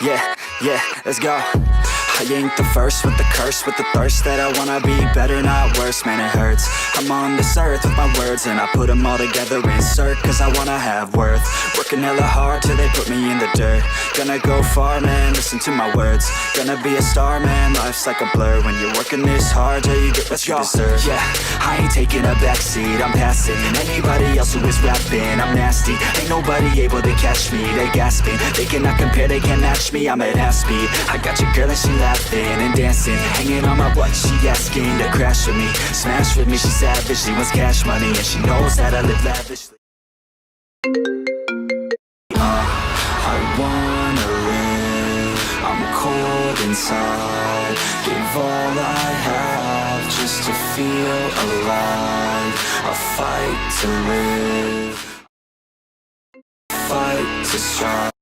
Yeah, let's go. I ain't the first with the curse, with the thirst that I wanna be better, not worse, man it hurts. I'm on this earth with my words and I put them all together, insert, cause I wanna have worth. Working hella hard till they put me in the dirt. Gonna go far, man, listen to my words. Gonna be a star, man, life's like a blur. When you're working this hard, yeah, you get what you deserve. Yeah, I ain't taking a backseat, I'm passing anybody else who is rapping. I'm nasty, ain't nobody able to catch me. They gasping, they cannot compare, they can't match me. I'm at half speed, I got your girl and she laughing and dancing, hanging on my butt, she asking to crash with me, smash with me, she savage, she wants cash money, and she knows that I live lavishly. I wanna live, I'm cold inside, give all I have just to feel alive. I fight to live, fight to strive.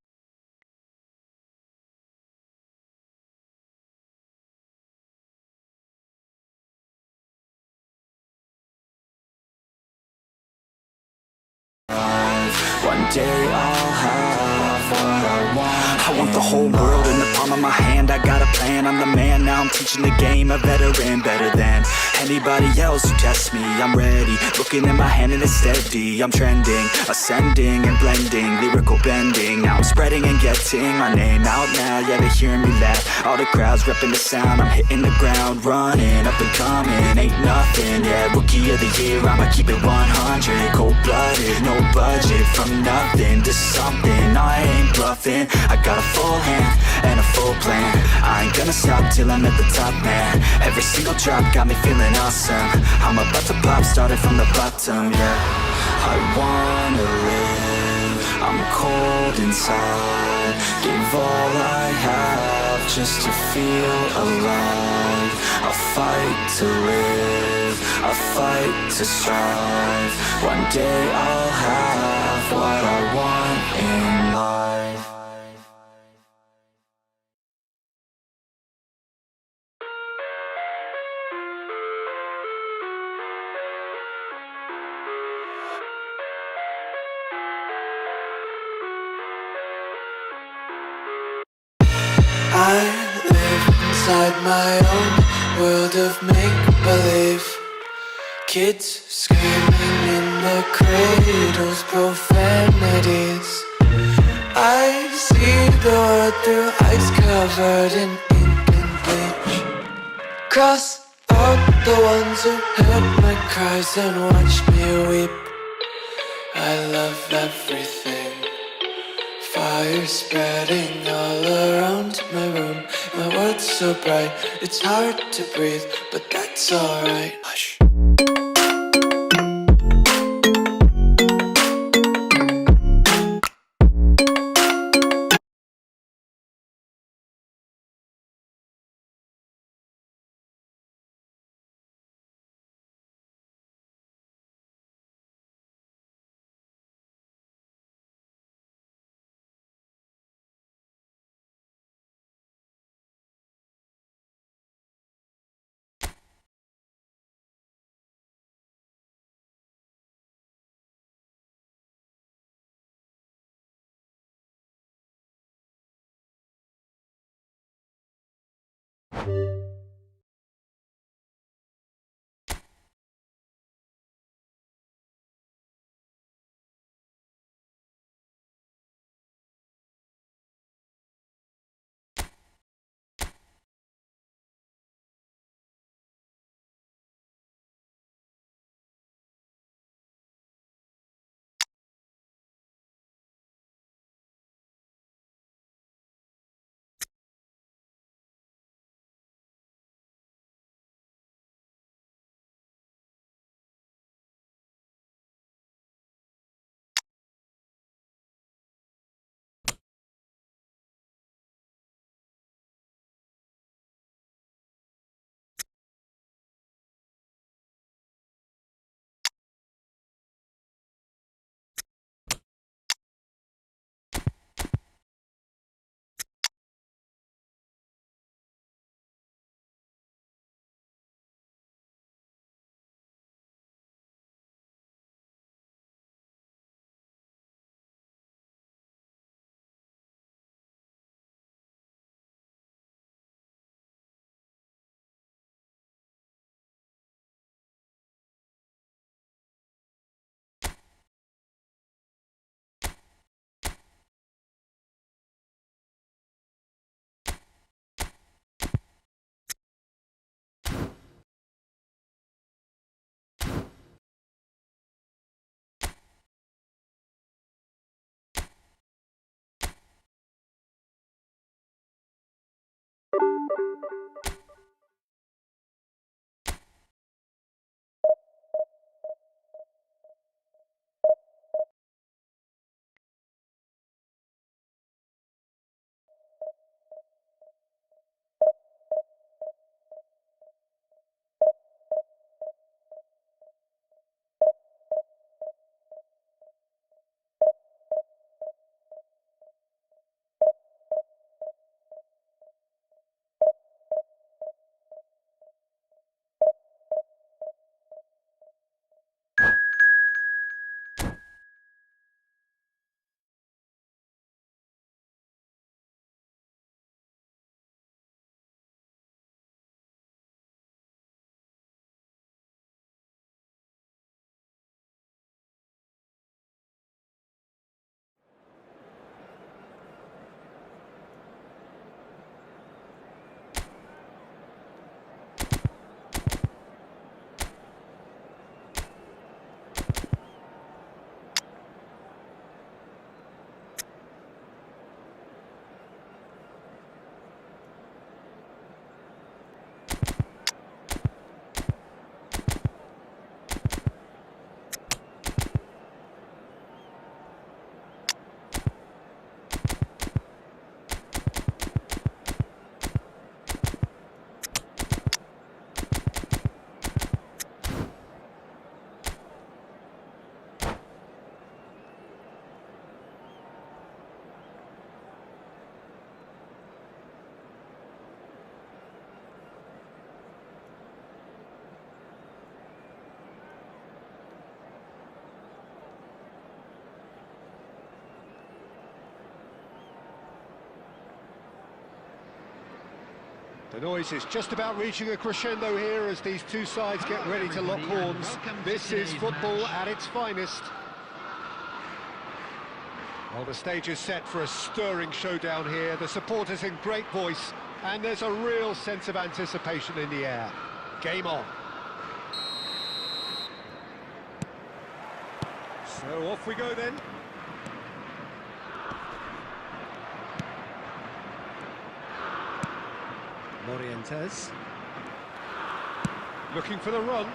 One day I'll have what I want. I want the whole world in the palm of my hand. I got a plan, I'm the man. Now I'm teaching the game, a veteran, better than anybody else who tests me. I'm ready, looking in my hand and it's steady. I'm trending, ascending and blending, lyrical bending. Now I'm spreading and getting my name out now. Yeah, they hearing me laugh, all the crowds repping the sound. I'm hitting the ground, running, up and coming, ain't nothing. Yeah, rookie of the year, I'ma keep it 100. Cold-blooded, no budget, from nothing to something. I ain't bluffing, I got a full hand and a full plan. I ain't gonna stop till I'm at the top, man. Every single drop got me feeling awesome. I'm about to pop, started from the bottom, yeah. I wanna live, I'm cold inside, give all I have just to feel alive. I fight to live, I fight to strive. One day I'll have what I want in life. I live inside my own world of make-believe. Kids screaming in the cradles, profanities. I see the world through ice covered in ink and bleach. Cross out the ones who heard my cries and watched me weep. I love everything. Fire spreading all around my room. My world's so bright, it's hard to breathe, but that's alright. Hush. The noise is just about reaching a crescendo here as these two sides get ready to lock horns. This is football at its finest. Well, the stage is set for a stirring showdown here. The supporters in great voice, and there's a real sense of anticipation in the air. Game on. So off we go then. Morientes. Looking for the run.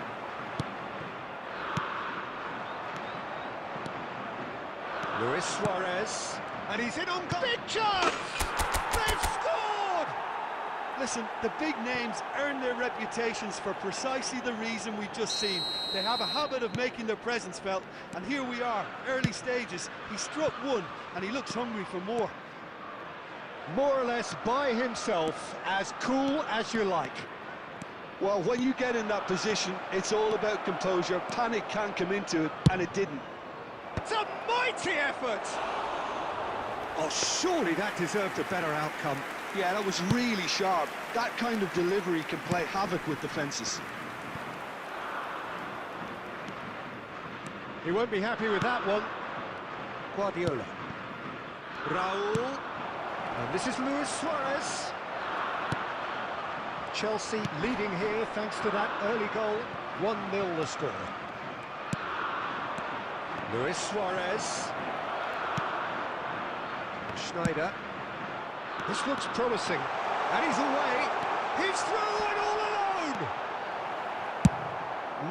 Luis Suarez. And he's in on goal. Big chance! They've scored! Listen, the big names earn their reputations for precisely the reason we've just seen. They have a habit of making their presence felt, and here we are, early stages. He struck one, and he looks hungry for more. More or less by himself, as cool as you like. Well, when you get in that position, it's all about composure. Panic can come into it, and it didn't. It's a mighty effort! Oh, surely that deserved a better outcome. Yeah, that was really sharp. That kind of delivery can play havoc with defences. He won't be happy with that one. Guardiola. Raul. And this is Luis Suarez. Chelsea leading here thanks to that early goal. 1-0 the score. Luis Suarez. Schneider. This looks promising. And he's away. He's through and all alone.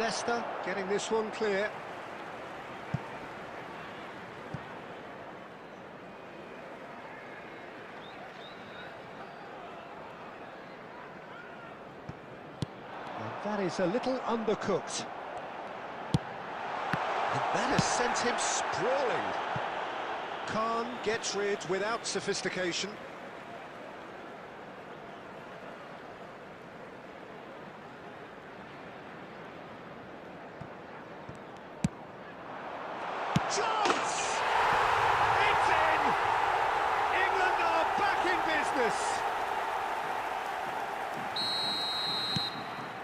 Leicester getting this one clear. That is a little undercooked. And that has sent him sprawling. Khan gets rid without sophistication. Chance! It's in! England are back in business!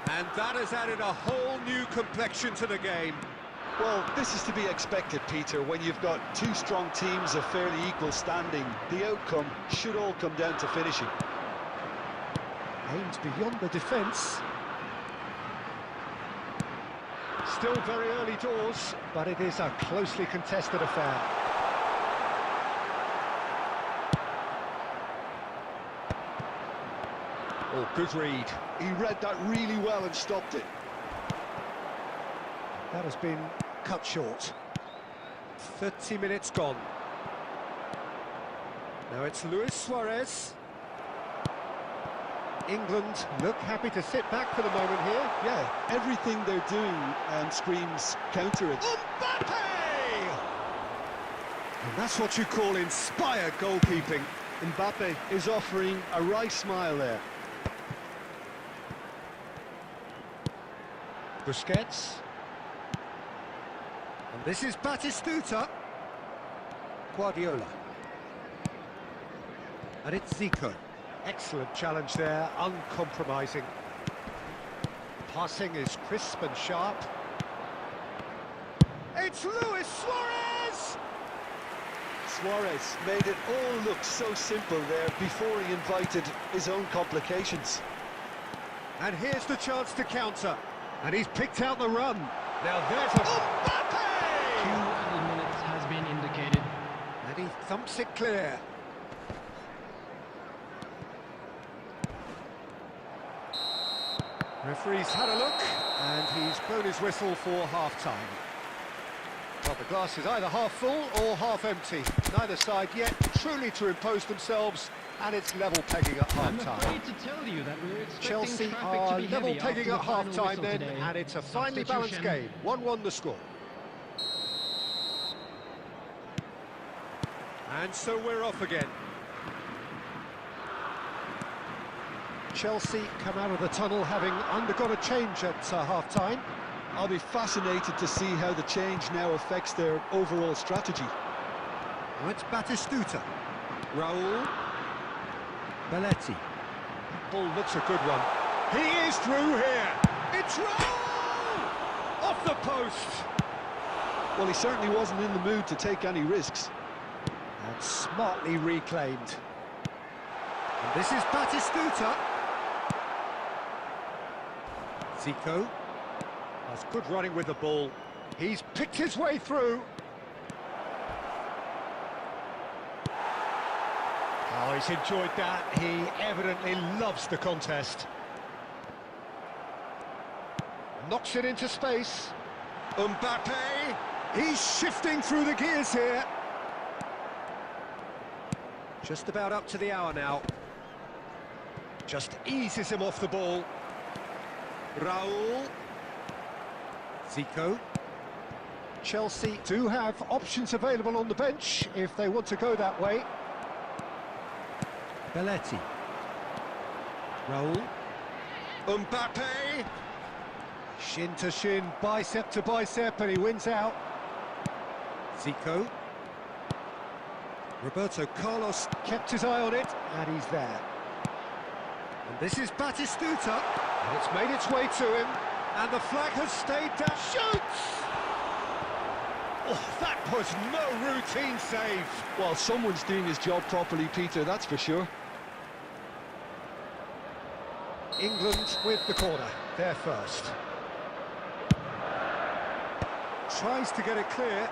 And that has added a whole new complexion to the game. Well, this is to be expected, Peter, when you've got two strong teams of fairly equal standing. The outcome should all come down to finishing. Aimed beyond the defence. Still very early doors, but it is a closely contested affair. Oh, good read. He read that really well and stopped it. That has been cut short. 30 minutes gone. Now it's Luis Suarez. England look happy to sit back for the moment here. Yeah, everything they're doing screams counter it. Mbappe! And that's what you call inspired goalkeeping. Mbappe is offering a wry smile there. Busquets. And this is Batistuta. Guardiola. And it's Zico. Excellent challenge there, uncompromising. Passing is crisp and sharp. It's Luis Suarez! Suarez made it all look so simple there before he invited his own complications. And here's the chance to counter. And he's picked out the run. Now there's a... Mbappe! 2 added minutes has been indicated. And he thumps it clear. Referee's had a look, and he's blown his whistle for half-time. Well, the glass is either half full or half empty. Neither side yet truly to impose themselves, and it's level pegging at half-time. I'm afraid to tell you that we're expecting Chelsea traffic are to be level heavy pegging at after the final half-time whistle then, today. and it's a finely balanced Substitution. game. 1-1 the score. And so we're off again. Chelsea come out of the tunnel having undergone a change at half-time. I'll be fascinated to see how the change now affects their overall strategy. Now it's Batistuta. Raul. Belletti. Ball looks a good one. He is through here. It's off the post. Well, he certainly wasn't in the mood to take any risks. And smartly reclaimed. And this is Batistuta. Zico has good running with the ball. He's picked his way through. Oh, he's enjoyed that. He evidently loves the contest. Knocks it into space. Mbappe. He's shifting through the gears here. Just about up to the hour now. Just eases him off the ball. Raul. Zico. Chelsea do have options available on the bench if they want to go that way. Belletti. Raul. Mbappe. Shin to shin, bicep to bicep, and he wins out. Zico. Roberto Carlos kept his eye on it, and he's there. And this is Batistuta, and it's made its way to him, and the flag has stayed down. Shoots! Oh, that was no routine save. Well, someone's doing his job properly, Peter, that's for sure. England with the corner, they're first. Tries to get it clear.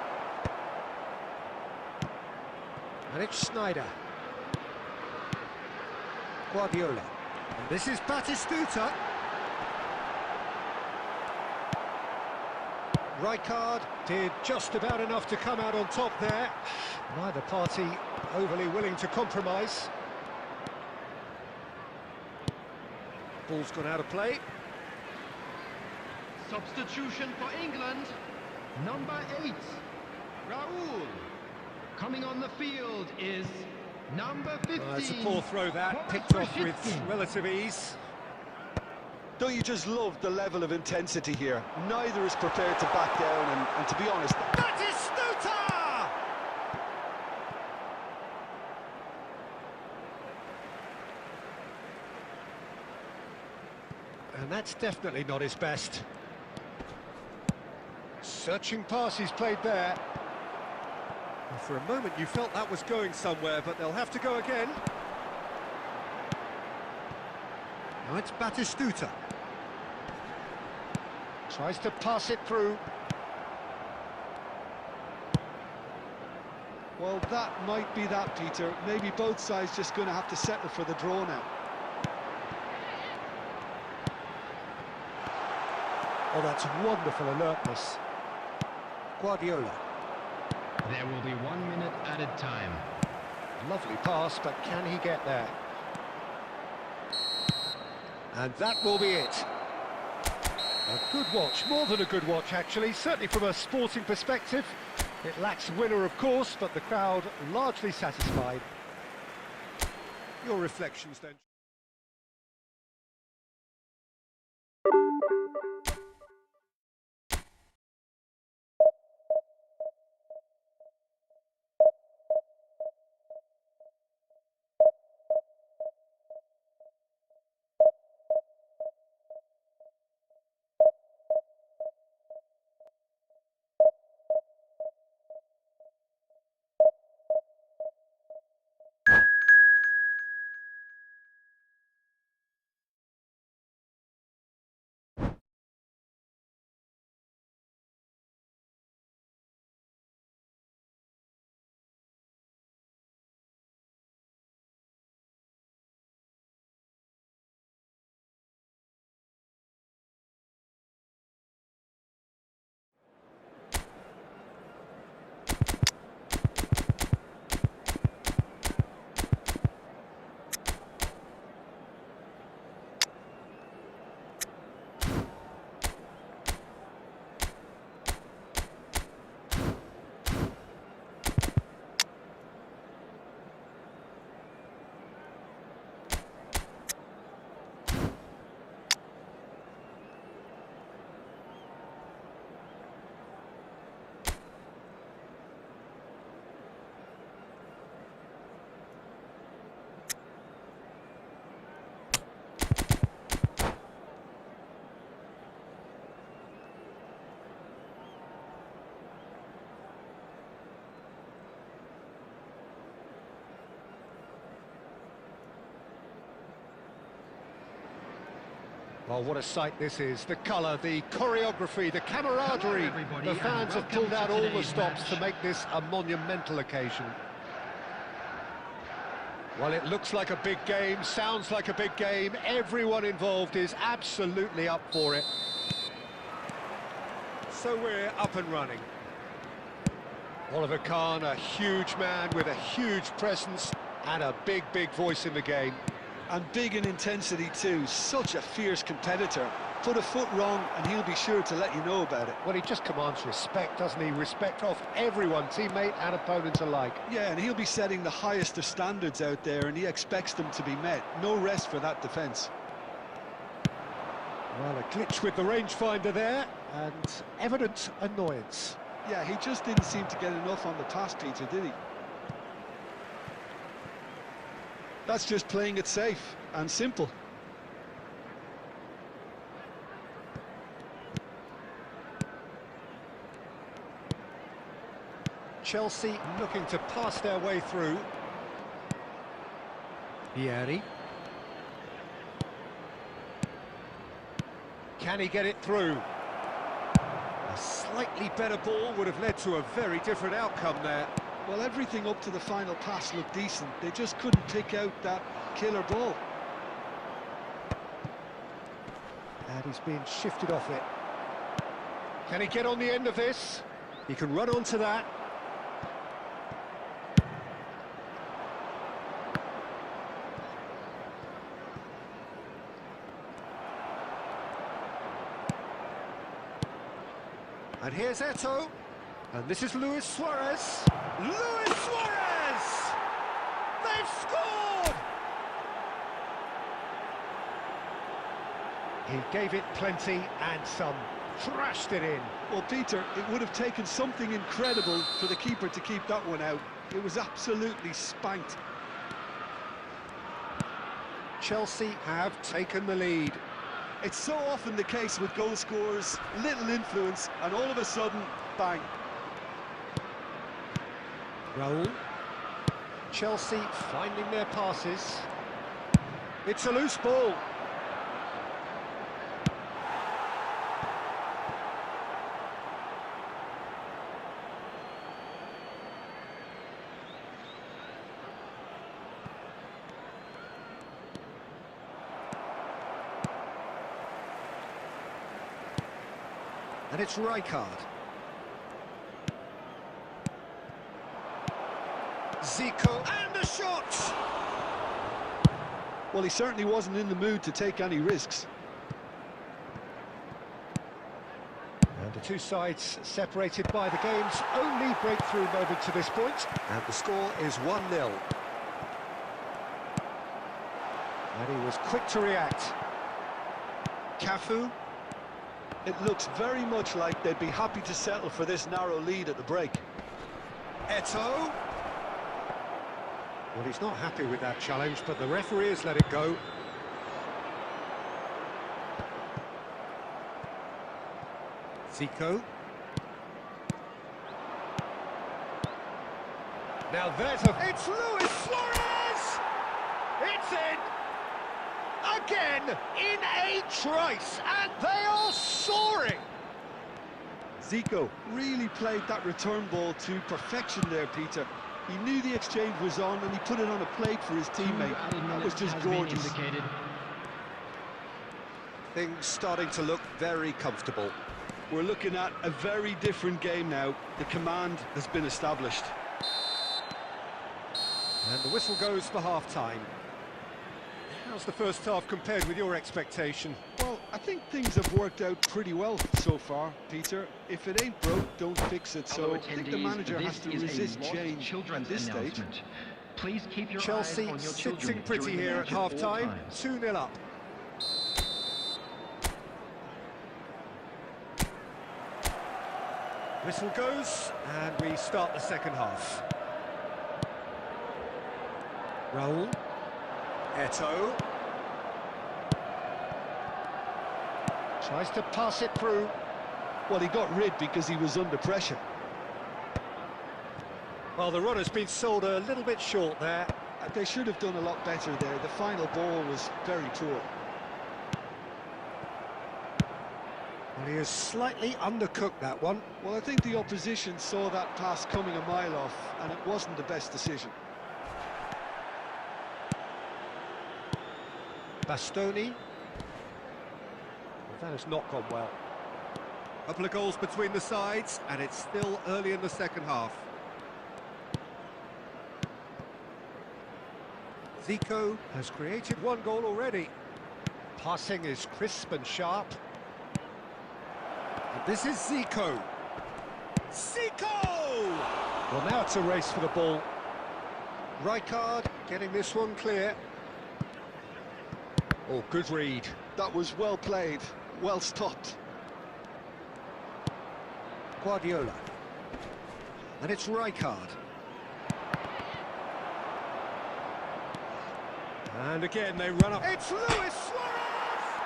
And it's Sneijder. Guardiola. And this is Batistuta. Rijkaard did just about enough to come out on top there. Neither party overly willing to compromise. Ball's gone out of play. Substitution for England. Number 8, Raul. Coming on the field is number 15. It's a poor throw that, picked off with relative ease. Don't you just love the level of intensity here? Neither is prepared to back down, and to be honest... Batistuta! And that's definitely not his best. Searching pass he's played there. Well, for a moment you felt that was going somewhere, but they'll have to go again. Now it's Batistuta. Tries to pass it through. Well, that might be that, Peter. Maybe both sides just going to have to settle for the draw now. Oh, that's wonderful alertness. Guardiola. There will be 1 minute added time. Lovely pass, but can he get there? And that will be it. A good watch, more than a good watch actually, certainly from a sporting perspective. It lacks winner of course, but the crowd largely satisfied. Your reflections then? Well, what a sight this is. The colour, the choreography, the camaraderie. everybody, The fans and have pulled welcome out to all the today's stops match. to make this a monumental occasion. Well, it looks like a big game, sounds like a big game. Everyone involved is absolutely up for it. So we're up and running. Oliver Kahn, a huge man with a huge presence and a big, big voice in the game. And big in intensity too, such a fierce competitor. Put a foot wrong and he'll be sure to let you know about it. Well, he just commands respect, doesn't he? Respect off everyone, teammate and opponent alike. Yeah, and he'll be setting the highest of standards out there and he expects them to be met. No rest for that defence. Well, a glitch with the rangefinder there and evident annoyance. Yeah, he just didn't seem to get enough on the pass, Peter, did he? That's just playing it safe and simple. Chelsea looking to pass their way through. Vieri. Can he get it through? A slightly better ball would have led to a very different outcome there. Well, everything up to the final pass looked decent. They just couldn't pick out that killer ball. And he's being shifted off it. Can he get on the end of this? He can run onto that. And here's Eto'o. And this is Luis Suarez. Luis Suarez! They've scored! He gave it plenty and some. Thrashed it in. Well, Peter, it would have taken something incredible for the keeper to keep that one out. It was absolutely spanked. Chelsea have taken the lead. It's so often the case with goal scorers, little influence, and all of a sudden, bang. Raúl. Chelsea finding their passes. It's a loose ball. And it's Rijkaard. Zico, and the shot! Well, he certainly wasn't in the mood to take any risks. And the two sides separated by the game's only breakthrough moment to this point. And the score is 1-0. And he was quick to react. Cafu. It looks very much like they'd be happy to settle for this narrow lead at the break. Eto'o. Well, he's not happy with that challenge, but the referee has let it go. Zico. Now there's a... It's Luis Suarez! It's in! Again, in a trice, and they are soaring! Zico really played that return ball to perfection there, Peter. He knew the exchange was on and he put it on a plate for his teammate. That was just gorgeous. Things starting to look very comfortable. We're looking at a very different game now. The command has been established. And the whistle goes for half-time. How's the first half compared with your expectation? Well, I think things have worked out pretty well so far, Peter. If it ain't broke, don't fix it. So I think the manager has to resist change at this stage. Please keep your Chelsea eyes on your sitting children pretty during the here at match all half-time, times. 2-0 up. Whistle goes, and we start the second half. Raúl. Eto'o. Tries to pass it through. Well, he got rid because he was under pressure. Well, the run has been sold a little bit short there. They should have done a lot better there. The final ball was very poor. Well, he has slightly undercooked that one. Well, I think the opposition saw that pass coming a mile off, and it wasn't the best decision. Bastoni. Well, that has not gone well. A couple of goals between the sides, and it's still early in the second half. Zico has created one goal already. Passing is crisp and sharp. And this is Zico. Zico! Well, now it's a race for the ball. Rijkaard getting this one clear. Oh, good read. That was well played, well stopped. Guardiola. And it's Rijkaard. And again they run up. It's Luis Suarez!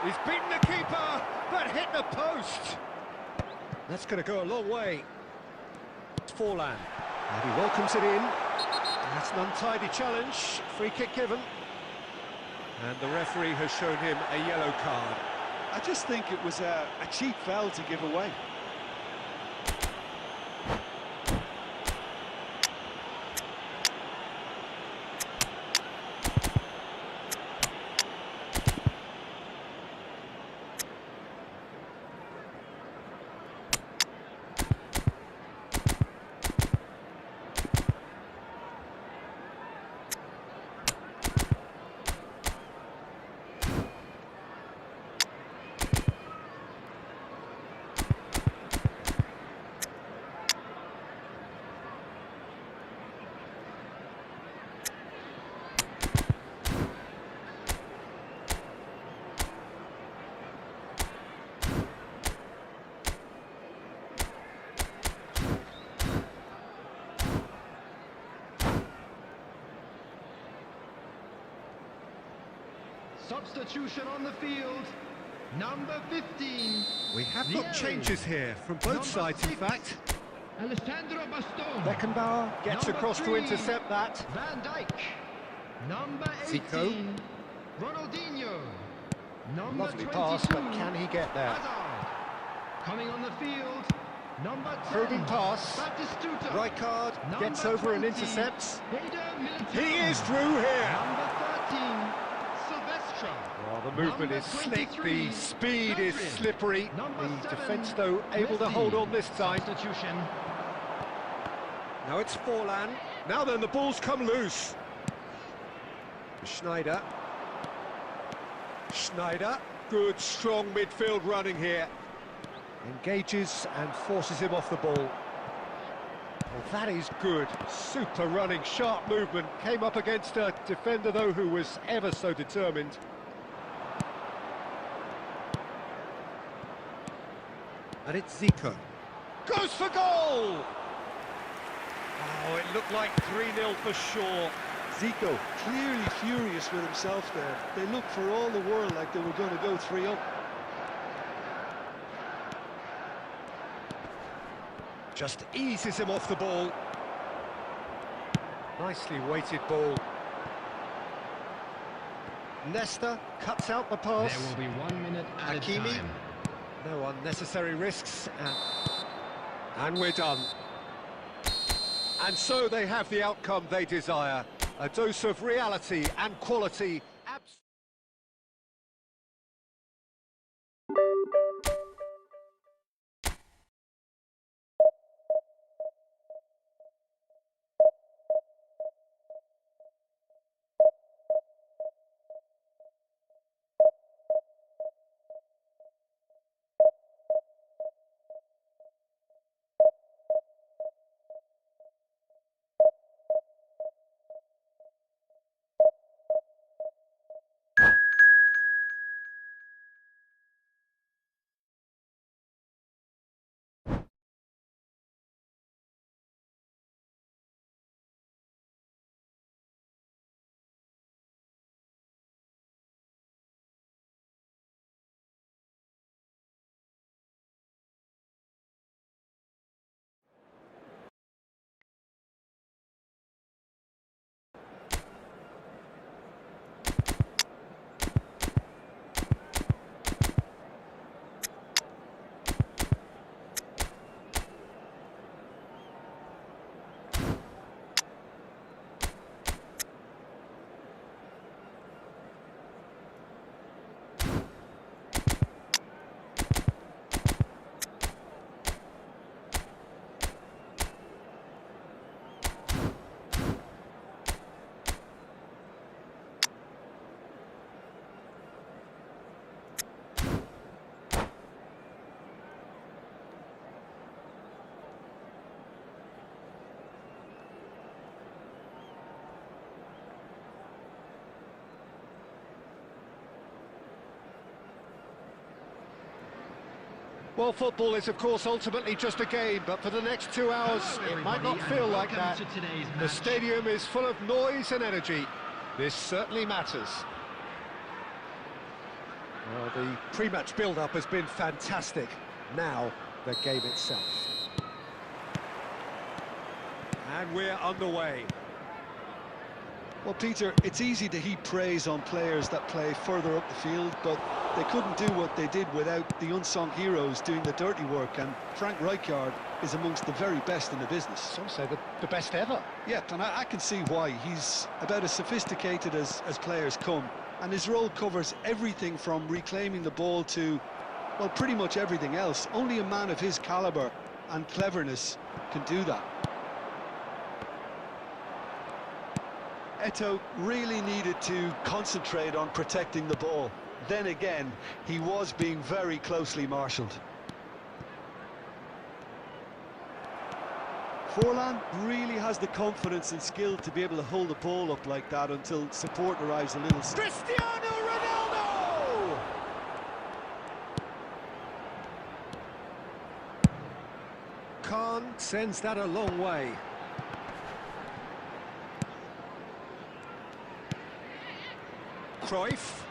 He's beaten the keeper, but hit the post. That's going to go a long way. It's Forlan. And he welcomes it in. That's an untidy challenge. Free kick given. And the referee has shown him a yellow card. I just think it was a cheap foul to give away. Substitution on the field, number 15. We have got changes here from both sides, in fact. Alessandro Bastoni. Beckenbauer gets Number across to 3, intercept that. Van Dijk. Number 18. Zico. Ronaldinho. Number Lovely 22. pass, but can he get there? Hazard. Coming on the field, number 10. Probing pass. Batistuta. Rijkaard Number gets over and 20. intercepts. Hayder Militao. He is through here. Number 13. Silvestre. Well, the movement Number is slick, 23, the speed is Pedri. slippery. Number The 7, defence, though, able to Messi. hold on this time. Substitution. Now it's Forlan. Now then, the ball's come loose. Schneider. Schneider. Good, strong midfield running here. Engages and forces him off the ball. Well, that is good. Super running, sharp movement. Came up against a defender, though, who was ever so determined. And it's Zico. Goes for goal! Oh, it looked like 3-0 for sure. Zico clearly furious with himself there. They looked for all the world like they were going to go 3-up. Just eases him off the ball. Nicely weighted ball. Nesta cuts out the pass. There will be 1 minute added Hakimi. time. No unnecessary risks. And we're done. And so they have the outcome they desire. A dose of reality and quality. Well, football is, of course, ultimately just a game, but for the next 2 hours, Hello, it might not everybody, feel and like that. welcome to today's The match. stadium is full of noise and energy. This certainly matters. Well, the pre-match build-up has been fantastic. Now, the game itself. And we're underway. Well, Peter, it's easy to heap praise on players that play further up the field, but they couldn't do what they did without the unsung heroes doing the dirty work, and Frank Rijkaard is amongst the very best in the business. Some say the best ever. Yeah, and I can see why. He's about as sophisticated as players come, and his role covers everything from reclaiming the ball to, well, pretty much everything else. Only a man of his calibre and cleverness can do that. Eto'o really needed to concentrate on protecting the ball. Then again, he was being very closely marshalled. Forlan really has the confidence and skill to be able to hold the ball up like that until support arrives a little... Cristiano Ronaldo! Khan sends that a long way. Cruyff.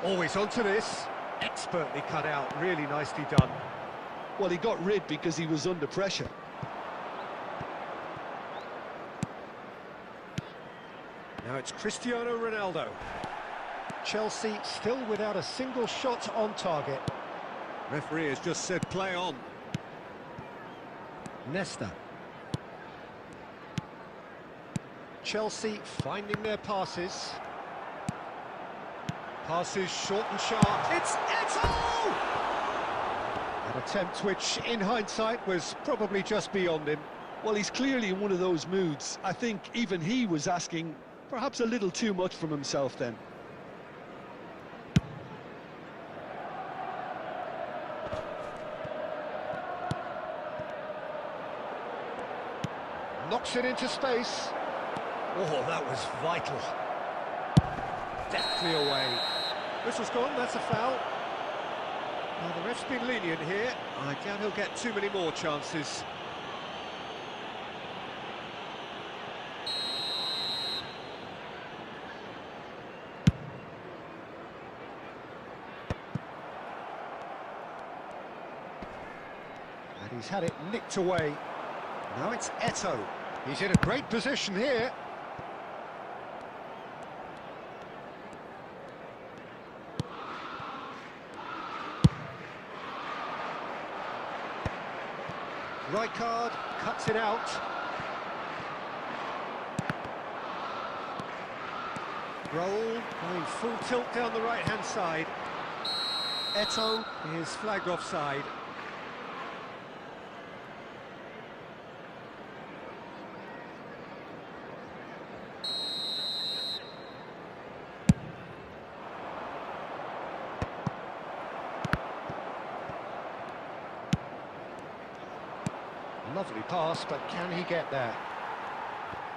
Always onto this. Expertly cut out, really nicely done. Well, he got rid because he was under pressure. Now it's Cristiano Ronaldo. Chelsea still without a single shot on target. Referee has just said play on. Nesta. Chelsea finding their passes. Passes short and sharp. It's Eto'o! An attempt which, in hindsight, was probably just beyond him. Well, he's clearly in one of those moods. I think even he was asking perhaps a little too much from himself then. Knocks it into space. Oh, that was vital. Deftly away. Whistle's gone, that's a foul. Now, the ref's been lenient here. I doubt he'll get too many more chances. And he's had it nicked away. Now it's Eto'o. He's in a great position here. Rijkaard cuts it out. Roll, going full tilt down the right-hand side. Eto'o is flagged offside. Lovely pass, but can he get there?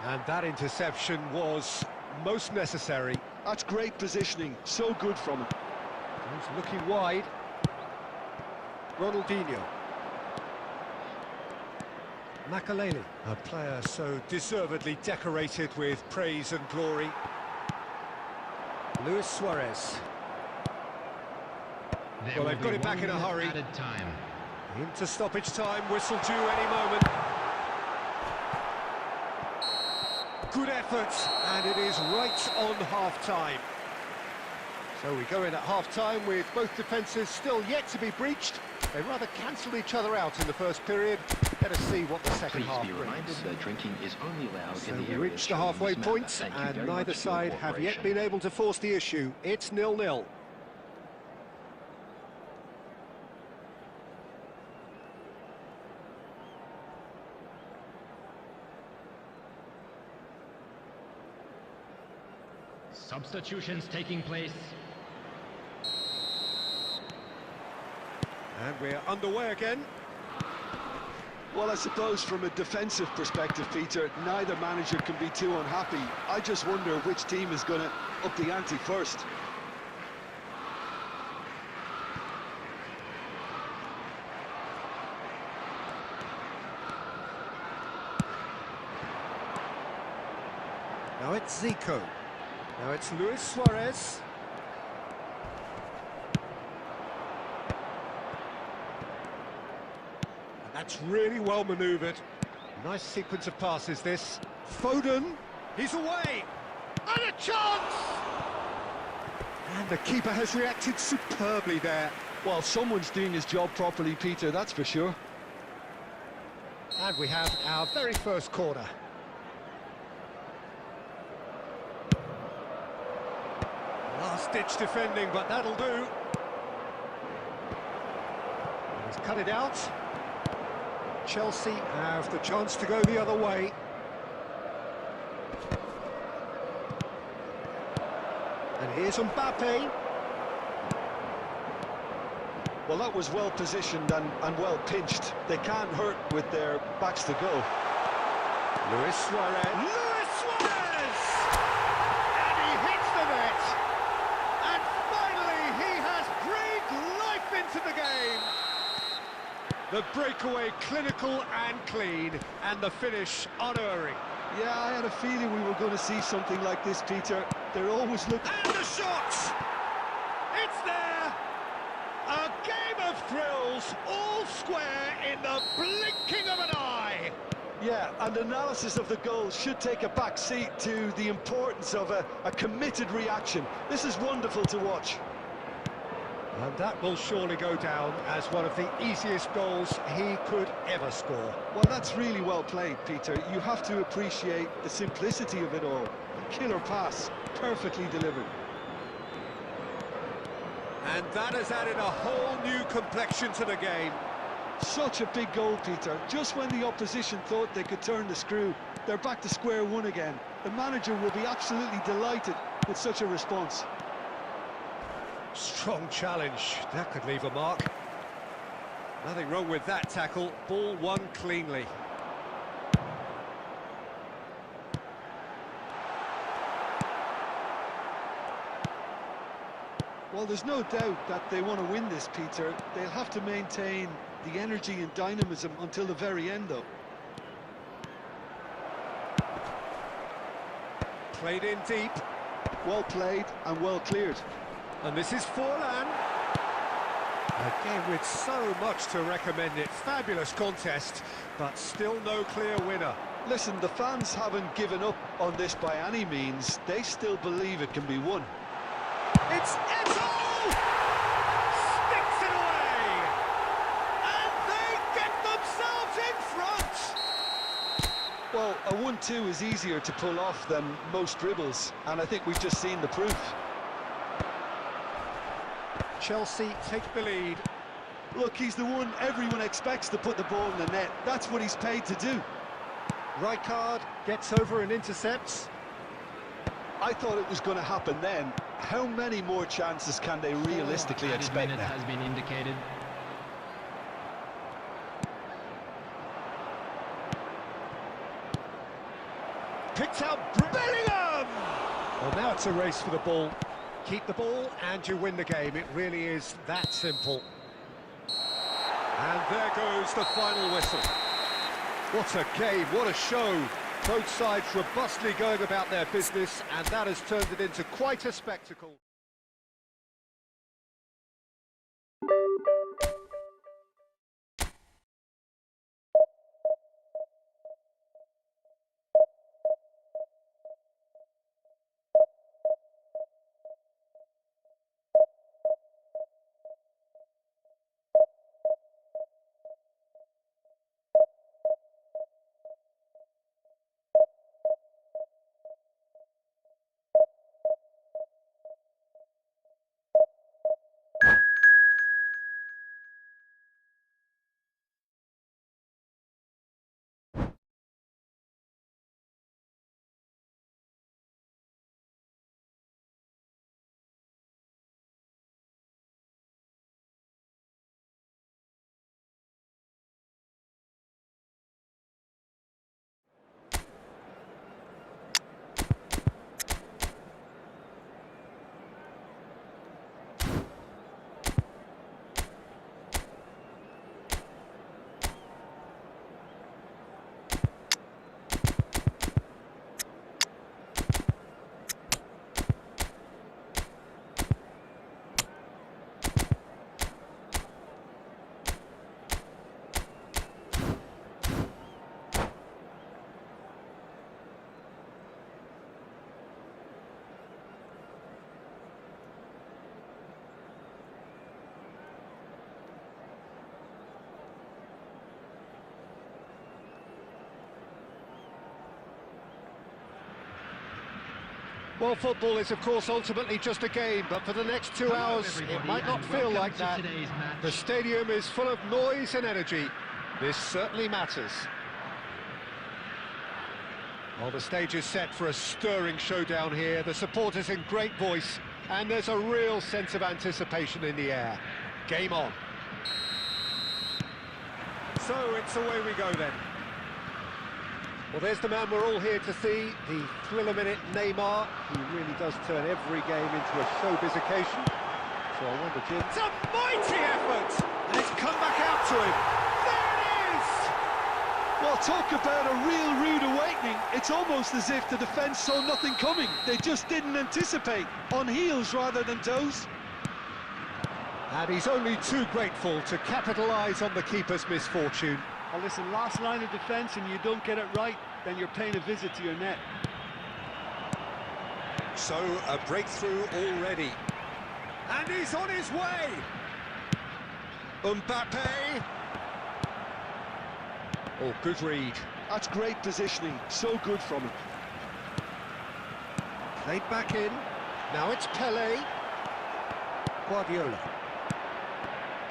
And that interception was most necessary. That's great positioning, so good from him. He's looking wide. Ronaldinho. Makaleli, a player so deservedly decorated with praise and glory. Luis Suarez. Well, they've got it back in a hurry. Added time. Into stoppage time, whistle due any moment. Good effort, and it is right on half-time. So we go in at half-time with both defences still yet to be breached. They rather cancelled each other out in the first period. Let us see what the second half Please be reminded brings. that drinking is only allowed So in the we area reached the shown in halfway this map. point, Thank you and very neither much for your side have yet cooperation. been able to force the issue. It's 0-0. Substitutions taking place. And we're underway again. Well, I suppose from a defensive perspective, Peter, neither manager can be too unhappy. I just wonder which team is going to up the ante first. It's Zico. Now it's Luis Suarez. And that's really well manoeuvred. Nice sequence of passes, this. Foden, he's away! And a chance! And the keeper has reacted superbly there. Well, someone's doing his job properly, Peter, that's for sure. And we have our very first corner. Last-ditch defending, but that'll do. He's cut it out. Chelsea have the chance to go the other way. And here's Mbappe. Well, that was well positioned and well pinched. They can't hurt with their backs to go. Luis Suarez. Luis Suarez! And he hits the net. And finally, he has breathed life into the game. The breakaway clinical and clean, and the finish unerring. Yeah, I had a feeling we were going to see something like this, Peter. They're always looking... And the shot! It's there! A game of thrills, all square in the blinking of an eye! Yeah, and analysis of the goal should take a back seat to the importance of a committed reaction. This is wonderful to watch. And that will surely go down as one of the easiest goals he could ever score. Well, that's really well played, Peter. You have to appreciate the simplicity of it all. A killer pass, perfectly delivered. And that has added a whole new complexion to the game. Such a big goal, Peter. Just when the opposition thought they could turn the screw, they're back to square one again. The manager will be absolutely delighted with such a response. Strong challenge, that could leave a mark. Nothing wrong with that tackle, ball won cleanly. Well, there's no doubt that they want to win this, Peter. They'll have to maintain the energy and dynamism until the very end, though. Played in deep. Well played and well cleared. And this is Forlan. Again, with so much to recommend it. Fabulous contest, but still no clear winner. Listen, the fans haven't given up on this by any means. They still believe it can be won. It's Eto'o! Sticks it away! And they get themselves in front! Well, a 1-2 is easier to pull off than most dribbles, and I think we've just seen the proof. Chelsea take the lead. Look, he's the one everyone expects to put the ball in the net. That's what he's paid to do. Rijkaard gets over and intercepts. I thought it was going to happen then. How many more chances can they realistically expect now? Has been indicated. Picked out Bellingham! Well, now it's a race for the ball. Keep the ball and you win the game. It really is that simple. And there goes the final whistle. What a game, what a show. Both sides robustly going about their business, and that has turned it into quite a spectacle. Well, football is, of course, ultimately just a game, but for the next 2 hours, it might not feel like that. The stadium is full of noise and energy. This certainly matters. Well, the stage is set for a stirring showdown here. The supporters in great voice, and there's a real sense of anticipation in the air. Game on. So it's away we go then. Well, there's the man we're all here to see, the thriller-minute Neymar. He really does turn every game into a showbiz occasion. So I wonder, Jim... It's a mighty effort! And it's come back out to him. There it is! Well, talk about a real rude awakening. It's almost as if the defence saw nothing coming. They just didn't anticipate. On heels rather than toes. And he's only too grateful to capitalise on the keeper's misfortune. Well, listen, last line of defence and you don't get it right, then you're paying a visit to your net. So, a breakthrough already. And he's on his way! Mbappe! Oh, good read. That's great positioning, so good from him. Played back in. Now it's Pele. Guardiola.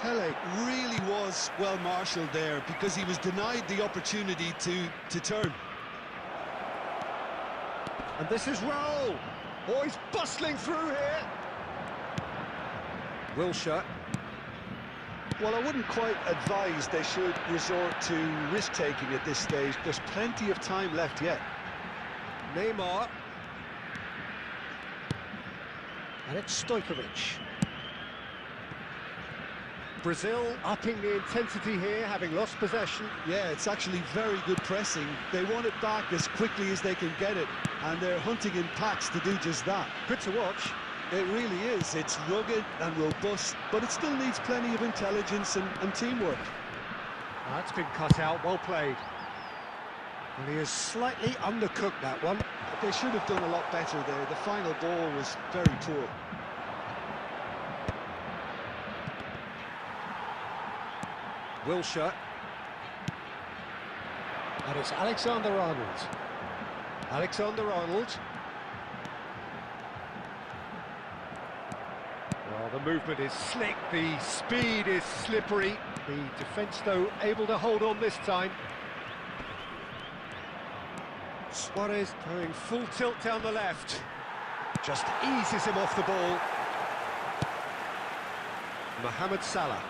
Pele really was well marshalled there because he was denied the opportunity to turn. And this is Raul. Oh, he's bustling through here. Wilshere. Well, I wouldn't quite advise they should resort to risk-taking at this stage. There's plenty of time left yet. Neymar. And it's Stojkovic. Brazil upping the intensity here, having lost possession. Yeah, it's actually very good pressing. They want it back as quickly as they can get it, and they're hunting in packs to do just that. Good to watch. It really is. It's rugged and robust, but it still needs plenty of intelligence and teamwork. That's been cut out, well played. And he has slightly undercooked that one. They should have done a lot better there. The final ball was very poor. Wilshere. And it's Alexander-Arnold. Alexander-Arnold. Well, the movement is slick, the speed is slippery. The defence, though, able to hold on this time. Suarez going full tilt down the left. Just eases him off the ball. Mohamed Salah.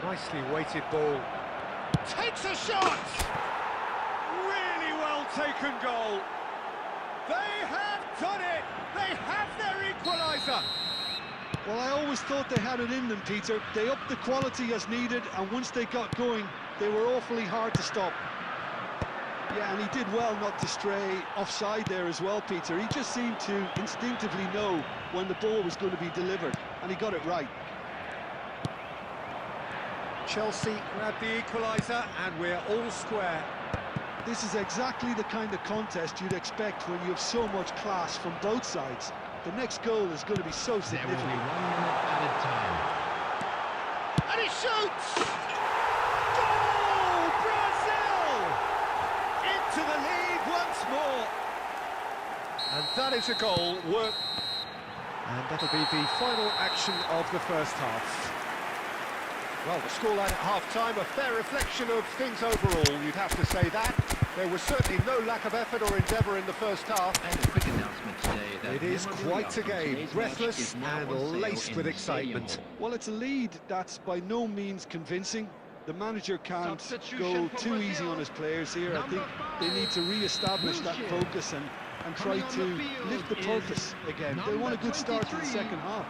Nicely weighted ball. Takes a shot! Really well taken goal. They have done it! They have their equaliser! Well, I always thought they had it in them, Peter. They upped the quality as needed, and once they got going, they were awfully hard to stop. Yeah, and he did well not to stray offside there as well, Peter. He just seemed to instinctively know when the ball was going to be delivered, and he got it right. Chelsea grab the equaliser, and we're all square. This is exactly the kind of contest you'd expect when you have so much class from both sides. The next goal is going to be so significant. There will be 1 minute added time. And he shoots! Goal! Brazil! Into the lead once more. And that is a goal worth... And that'll be the final action of the first half. Well, the scoreline at half-time, a fair reflection of things overall, you'd have to say that. There was certainly no lack of effort or endeavour in the first half. And a quick announcement today that It is quite a game, breathless and laced with excitement. Well, it's a lead that's by no means convincing. The manager can't go too easy on his players here. I think they need to re-establish that focus and try to lift the purpose again. They want a good start to the second half.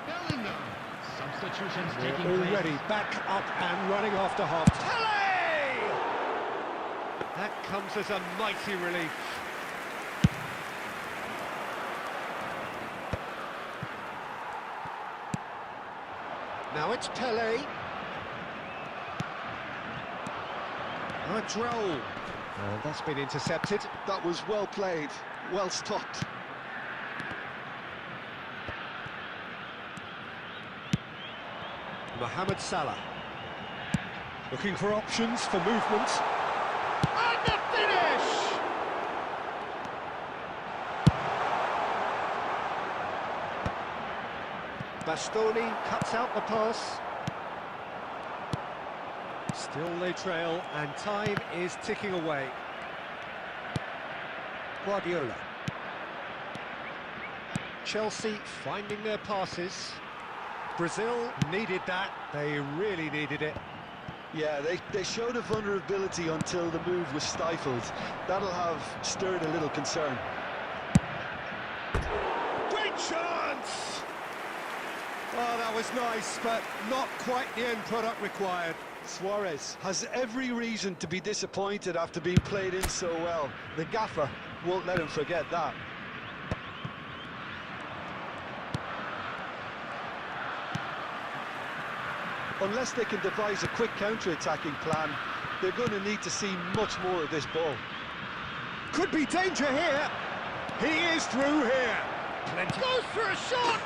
Substitutions They're taking already place. back up and running after half. Pele! That comes as a mighty relief. Now it's Pele. Now it's Raul. And that's been intercepted. That was well played, well stopped. Mohamed Salah. Looking for options for movement. And the finish! Bastoni cuts out the pass. Still they trail, and time is ticking away. Guardiola. Chelsea finding their passes. Brazil needed that, they really needed it. Yeah, they showed a vulnerability until the move was stifled. That'll have stirred a little concern. Great chance! Oh, that was nice, but not quite the end product required. Suarez has every reason to be disappointed after being played in so well. The gaffer won't let him forget that. Unless they can devise a quick counter-attacking plan, they're going to need to see much more of this ball. Could be danger here. He is through here. Plenty. Goes for a shot!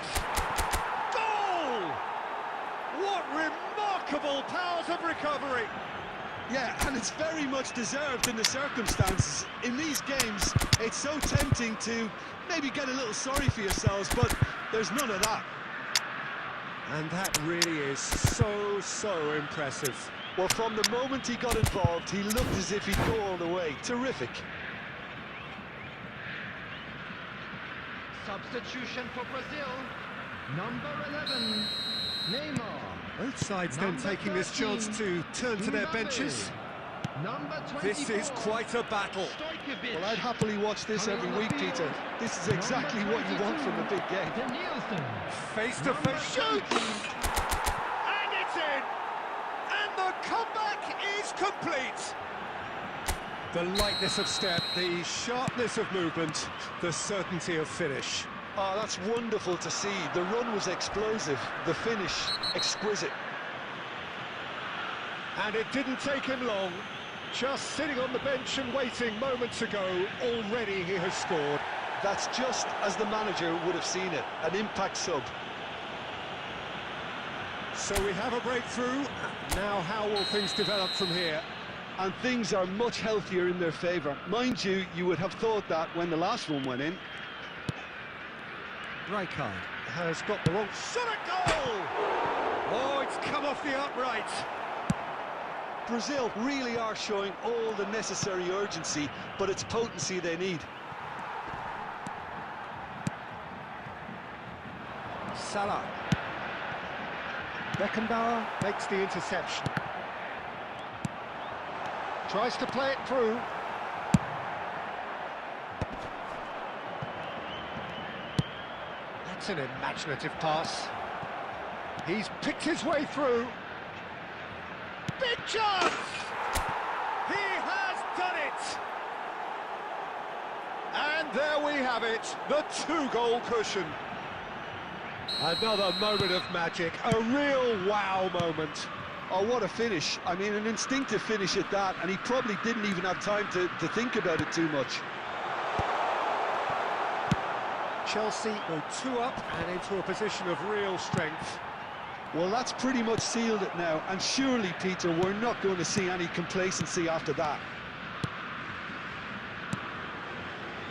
Goal! What remarkable powers of recovery. Yeah, and it's very much deserved in the circumstances. In these games, it's so tempting to maybe get a little sorry for yourselves, but there's none of that. And that really is so impressive. Well, from the moment he got involved, he looked as if he'd go all the way. Terrific. Substitution for Brazil. Number 11, Neymar. Both sides then Number taking this 13, chance to turn to their Mbappe. benches. Number 24, This is quite a battle. Stoichkovic. Well, I'd happily watch this every week, Peter. This is exactly what you want from a big game. Nielsen. Face-to-face shoot! And it's in! And the comeback is complete! The lightness of step, the sharpness of movement, the certainty of finish. Oh, that's wonderful to see. The run was explosive, the finish exquisite. And it didn't take him long. Just sitting on the bench and waiting moments ago, already he has scored. That's just as the manager would have seen it, an impact sub. So we have a breakthrough. Now how will things develop from here? And things are much healthier in their favour. Mind you, you would have thought that when the last one went in. Rijkaard has got the wrong shot at goal! Oh, it's come off the upright. Brazil really are showing all the necessary urgency, but it's potency they need. Salah. Beckenbauer makes the interception. Tries to play it through. That's an imaginative pass. He's picked his way through. Big chance! He has done it! And there we have it, the two-goal cushion. Another moment of magic, a real wow moment. Oh, what a finish. I mean, an instinctive finish at that, and he probably didn't even have time to think about it too much. Chelsea go 2 up and into a position of real strength. Well, that's pretty much sealed it now, and surely, Peter, we're not going to see any complacency after that.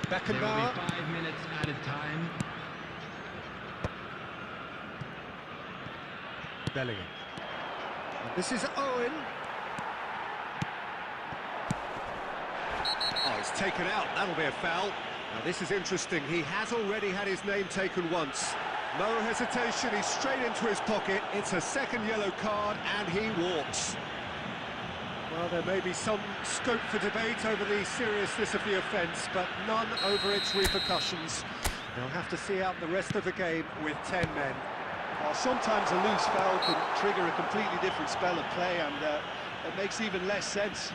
There will Beckenbauer. be 5 minutes added time. Bellingham. This is Owen. Oh, it's taken out. That'll be a foul. Now, this is interesting. He has already had his name taken once. No hesitation. He's straight into his pocket. It's a second yellow card, and he walks. Well, there may be some scope for debate over the seriousness of the offence, but none over its repercussions. They'll have to see out the rest of the game with 10 men. Sometimes a loose foul can trigger a completely different spell of play, and it makes even less sense.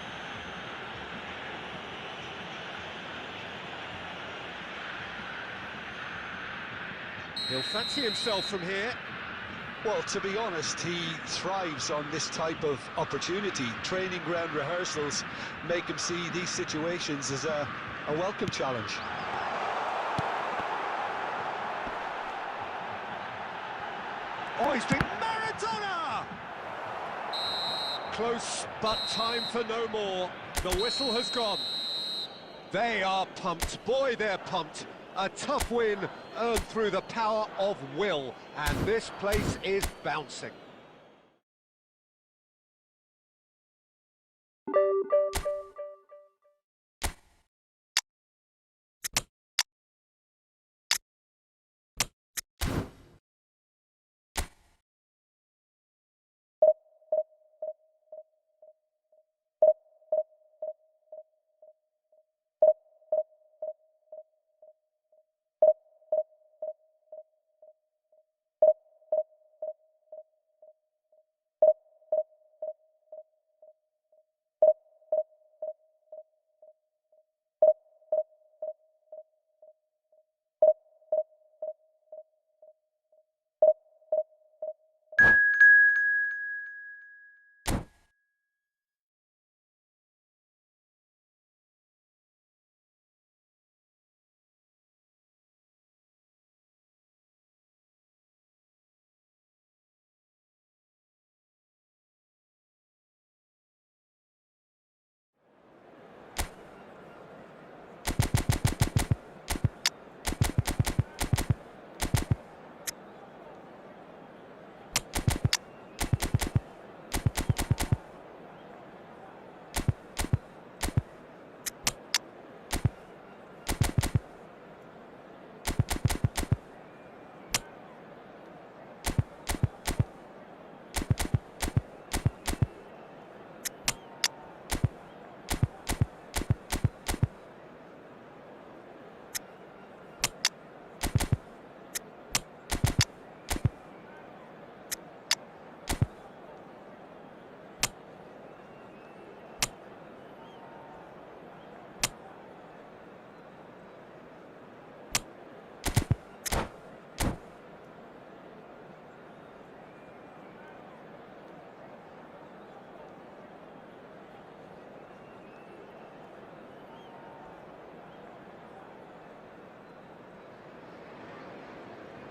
He'll fancy himself from here. Well, to be honest, he thrives on this type of opportunity. Training ground rehearsals make him see these situations as a welcome challenge. Oh, he's been Maradona! close, but time for no more. The whistle has gone. They are pumped. Boy, they're pumped. A tough win earned through the power of will, and this place is bouncing.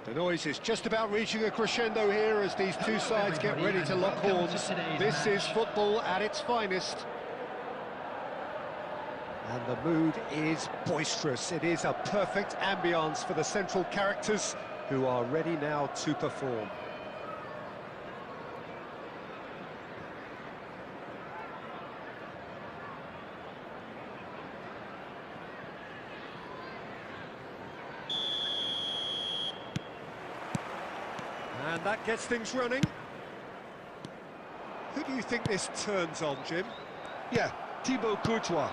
The noise is just about reaching a crescendo here as these two sides get ready to lock horns. This is football at its finest. And the mood is boisterous. It is a perfect ambience for the central characters who are ready now to perform. And that gets things running. Who do you think this turns on, Jim? Yeah, Thibaut Courtois.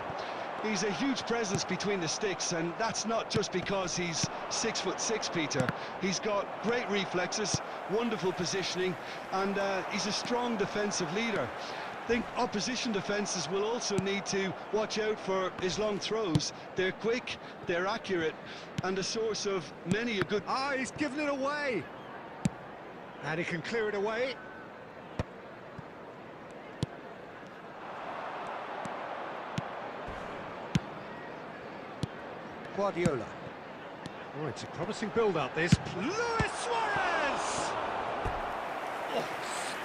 He's a huge presence between the sticks, and that's not just because he's 6'6", Peter. He's got great reflexes, wonderful positioning, and he's a strong defensive leader. I think opposition defences will also need to watch out for his long throws. They're quick, they're accurate, and a source of many a good... Ah, he's given it away! And he can clear it away. Guardiola. Oh, it's a promising build-up, this. Luis Suarez! Oh,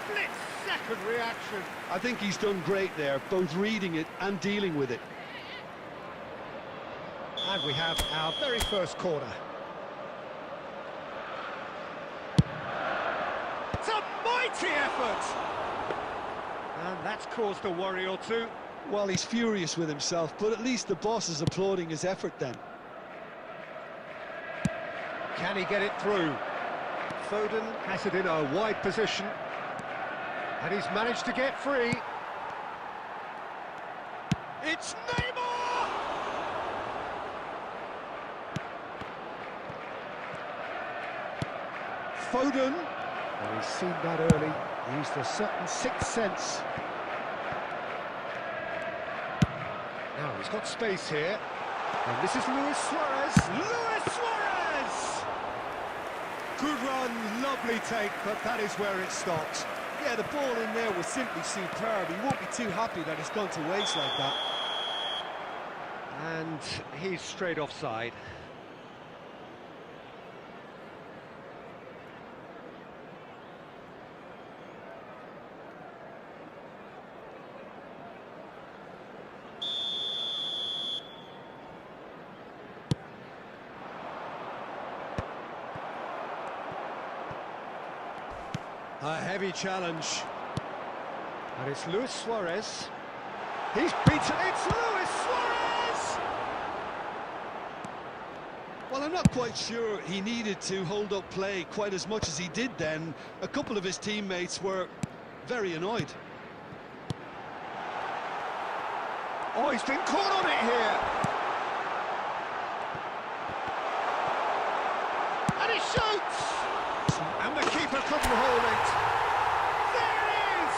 split-second reaction. I think he's done great there, both reading it and dealing with it. And we have our very first corner. It's a mighty effort! And that's caused a worry or two. Well, he's furious with himself, but at least the boss is applauding his effort then. Can he get it through? Foden has it in a wide position. And he's managed to get free. It's Neymar! Foden. Well, he's seen that early. He used a certain sixth sense. Now he's got space here. And this is Luis Suarez. Luis Suarez! Good run, lovely take, but that is where it stops. Yeah, the ball in there was simply superb. He won't be too happy that it's gone to waste like that. And he's straight offside. A heavy challenge. And it's Luis Suarez. He's beaten. It's Luis Suarez! Well, I'm not quite sure he needed to hold up play quite as much as he did then. A couple of his teammates were very annoyed. Oh, he's been caught on it here. And he shoots! And the keeper couldn't hold it. There it is!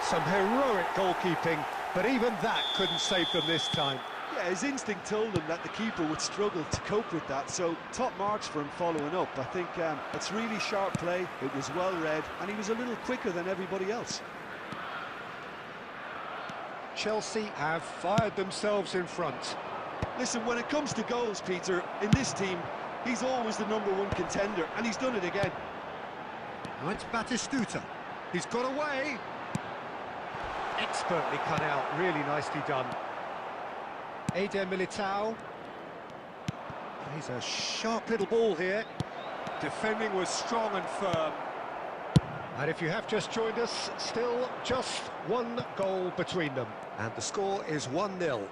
Some heroic goalkeeping, but even that couldn't save them this time. Yeah, his instinct told him that the keeper would struggle to cope with that, so top marks for him following up. I think it's really sharp play, it was well read, and he was a little quicker than everybody else. Chelsea have fired themselves in front. Listen, when it comes to goals, Peter, in this team, he's always the #1 contender, and he's done it again. Now it's Batistuta. He's got away. Expertly cut out, really nicely done. Eder Militao. He's a sharp little ball here. Defending was strong and firm. And if you have just joined us, still just one goal between them. And the score is 1-0.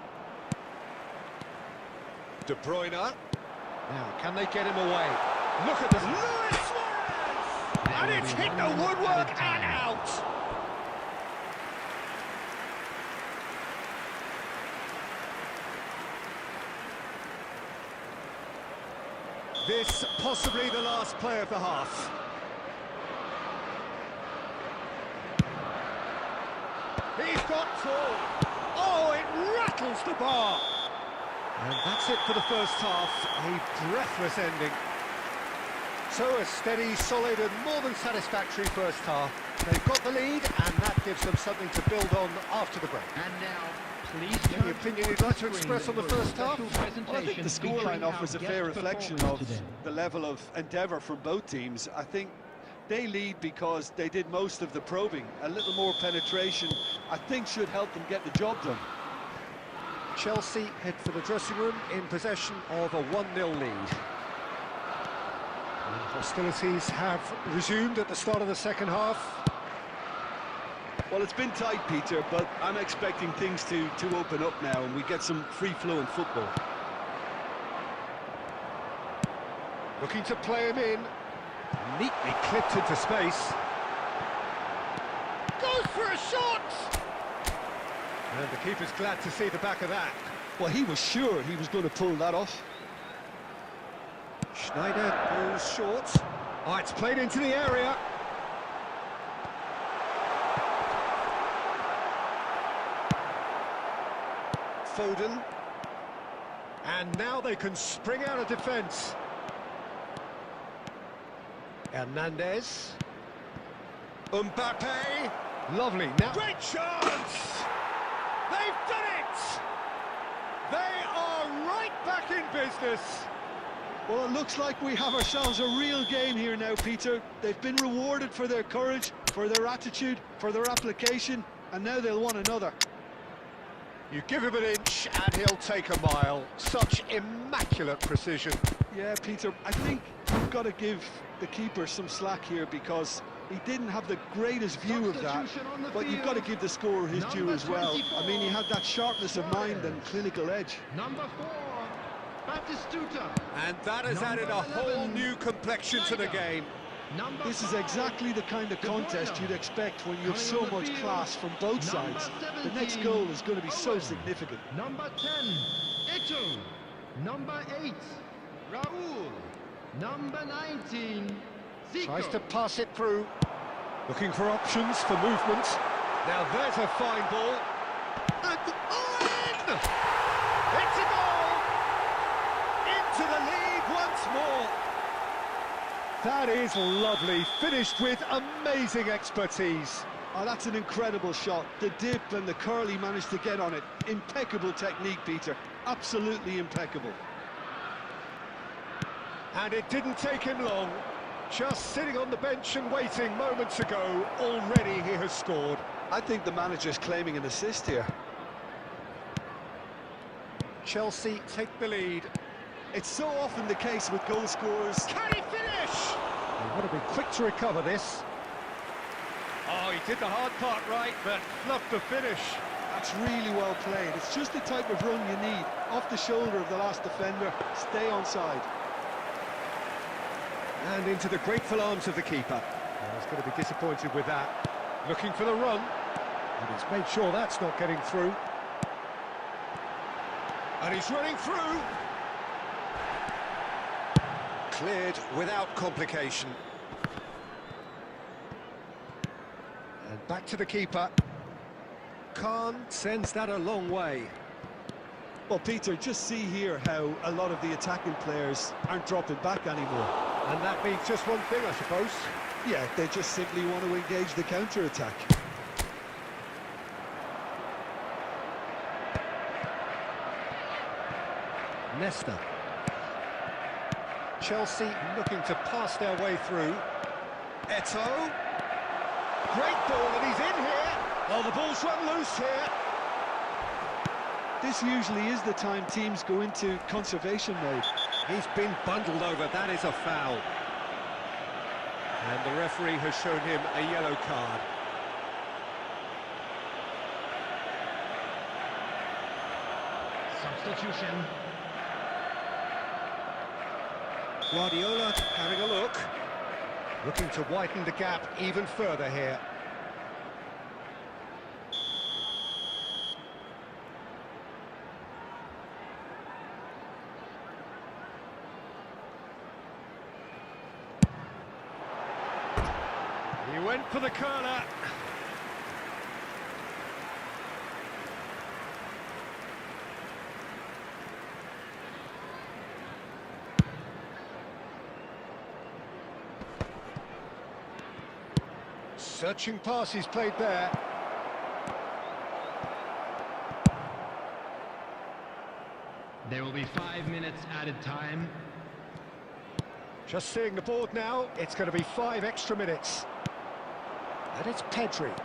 De Bruyne. Now, can they get him away? Look at this. Luis Suarez! And it's hit the woodwork and out. This possibly the last play of the half. He's got full. Oh, it rattles the bar. And that's it for the first half. A breathless ending. So a steady, solid and more than satisfactory first half. They've got the lead and that gives them something to build on after the break. And now, please Any opinion you'd like to express on the first half? Well, I think the scoreline offers a fair reflection of the level of endeavour from both teams. I think they lead because they did most of the probing. A little more penetration, I think, should help them get the job done. Chelsea head for the dressing room in possession of a 1-0 lead. And hostilities have resumed at the start of the second half. Well, it's been tight, Peter, but I'm expecting things to open up now and we get some free-flowing football. Looking to play him in. Neatly clipped into space. Goes for a shot! And the keeper's glad to see the back of that. Well, he was sure he was going to pull that off. Schneider goes short. Oh, it's played into the area. Foden. And now they can spring out of defence. Hernandez. Mbappe. Lovely. Now, great chance! They've done it! They are right back in business. Well, it looks like we have ourselves a real game here now, Peter. They've been rewarded for their courage, for their attitude, for their application, and now they'll want another. You give him an inch and he'll take a mile. Such immaculate precision. Yeah, Peter, I think you've got to give the keeper some slack here because he didn't have the greatest view of that, but you've got to give the scorer his due as well. I mean, he had that sharpness of mind and clinical edge. Number 4, Batistuta. And that has added a whole new complexion to the game. This is exactly the kind of contest you'd expect when you have so much class from both sides. The next goal is going to be so significant. Number 10, Eto'o. Number 8, Raúl. Number 19, Zico. Tries to pass it through. Looking for options for movement. Now there's a fine ball. And in! It's a goal! Into the lead once more. That is lovely, finished with amazing expertise. Oh, that's an incredible shot. The dip and the curl he managed to get on it. Impeccable technique, Peter. Absolutely impeccable. And it didn't take him long. Just sitting on the bench and waiting moments ago, already he has scored. I think the manager's claiming an assist here. Chelsea take the lead. It's so often the case with goal scorers. Can he finish? He would have been quick to recover this. Oh, he did the hard part right, but fluffed the finish. That's really well played. It's just the type of run you need. Off the shoulder of the last defender, stay onside. And into the grateful arms of the keeper. Oh, he's going to be disappointed with that. Looking for the run. And he's made sure that's not getting through. And he's running through. Cleared without complication. And back to the keeper. Khan sends that a long way. Well, Peter, just see here how a lot of the attacking players aren't dropping back anymore. And that means just one thing, I suppose. Yeah, they just simply want to engage the counter-attack. Nesta. Chelsea looking to pass their way through. Eto'o. Great ball, and he's in here. Oh, the ball's run loose here. This usually is the time teams go into conservation mode. He's been bundled over, that is a foul. And the referee has shown him a yellow card. Substitution. Guardiola having a look. Looking to widen the gap even further here. He went for the curler. Searching pass he's played there. There will be 5 minutes added time. Just seeing the board now, it's going to be 5 extra minutes. And it's Pedri.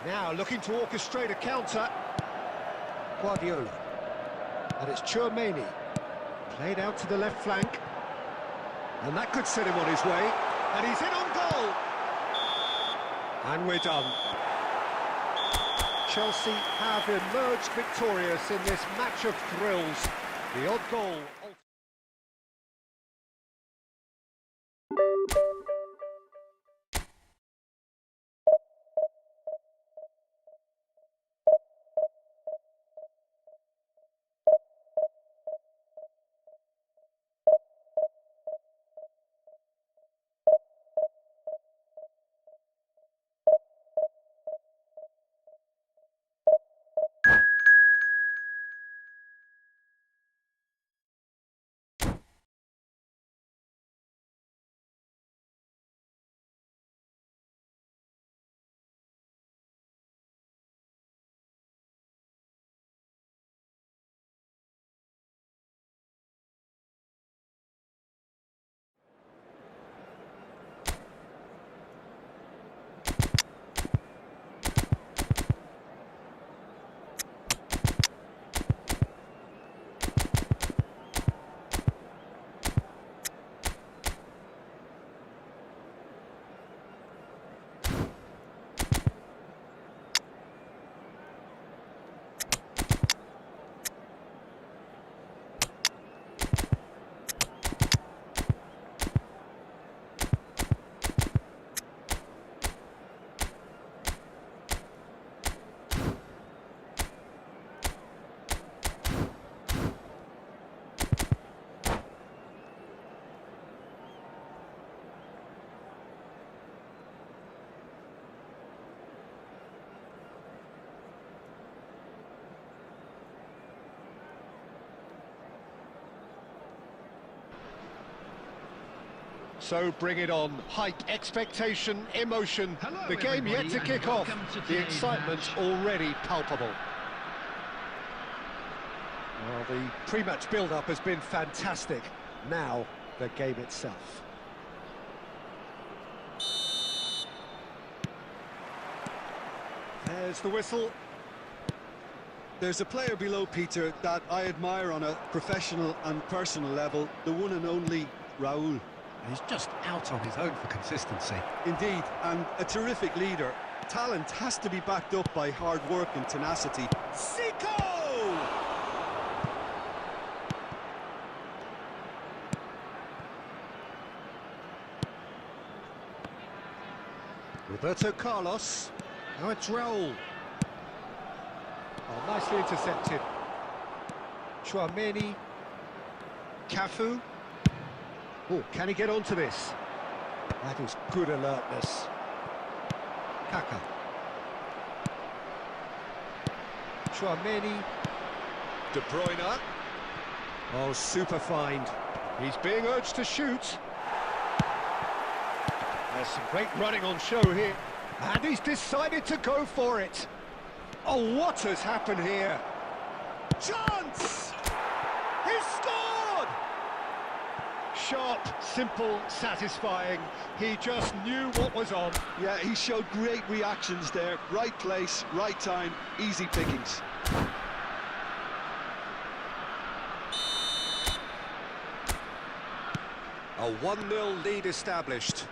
Now looking to orchestrate a counter. Guardiola. And it's Tchouaméni. Played out to the left flank. And that could set him on his way. And he's in on goal. And we're done. Chelsea have emerged victorious in this match of thrills. The odd goal. So bring it on. Hype, expectation, emotion. Hello, the game yet to everybody, kick and off. welcome to The today's excitement match. already palpable. Well, the pre-match build-up has been fantastic. Now, the game itself. There's the whistle. There's a player below, Peter, that I admire on a professional and personal level, the one and only Raúl. He's just out on his own for consistency. Indeed, and a terrific leader. Talent has to be backed up by hard work and tenacity. Zico! Roberto Carlos. Now it's Raúl. Oh, nicely intercepted. Chouameni. Cafu. Oh, can he get onto this? That is good alertness. Kaka. Chouameni. De Bruyne. Oh, super find. He's being urged to shoot. There's some great running on show here. And he's decided to go for it. Oh, what has happened here? Chance! He scored! Sharp, simple, satisfying. He just knew what was on. Yeah, he showed great reactions there. Right place, right time, easy pickings. A 1-0 lead established.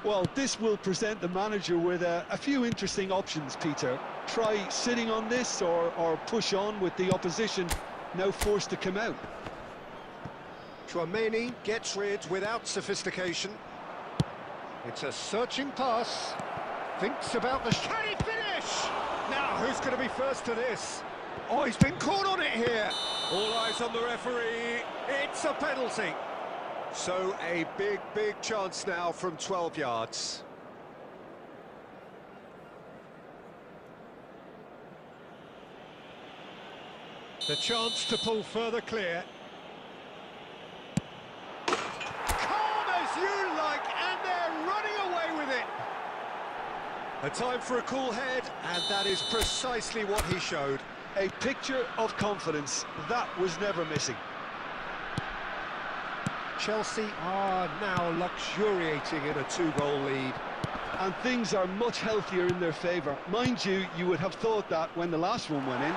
Well, this will present the manager with a few interesting options, Peter. Try sitting on this or push on with the opposition now forced to come out. Chouameni gets rid without sophistication. It's a searching pass. Thinks about the... Can he finish? Now, who's going to be first to this? Oh, he's been caught on it here. All eyes on the referee. It's a penalty. So a big chance now from 12 yards. The chance to pull further clear. Calm as you like, and they're running away with it. A time for a cool head, and that is precisely what he showed. A picture of confidence. That was never missing. Chelsea are now luxuriating in a 2-goal lead. And things are much healthier in their favour. Mind you, you would have thought that when the last one went in.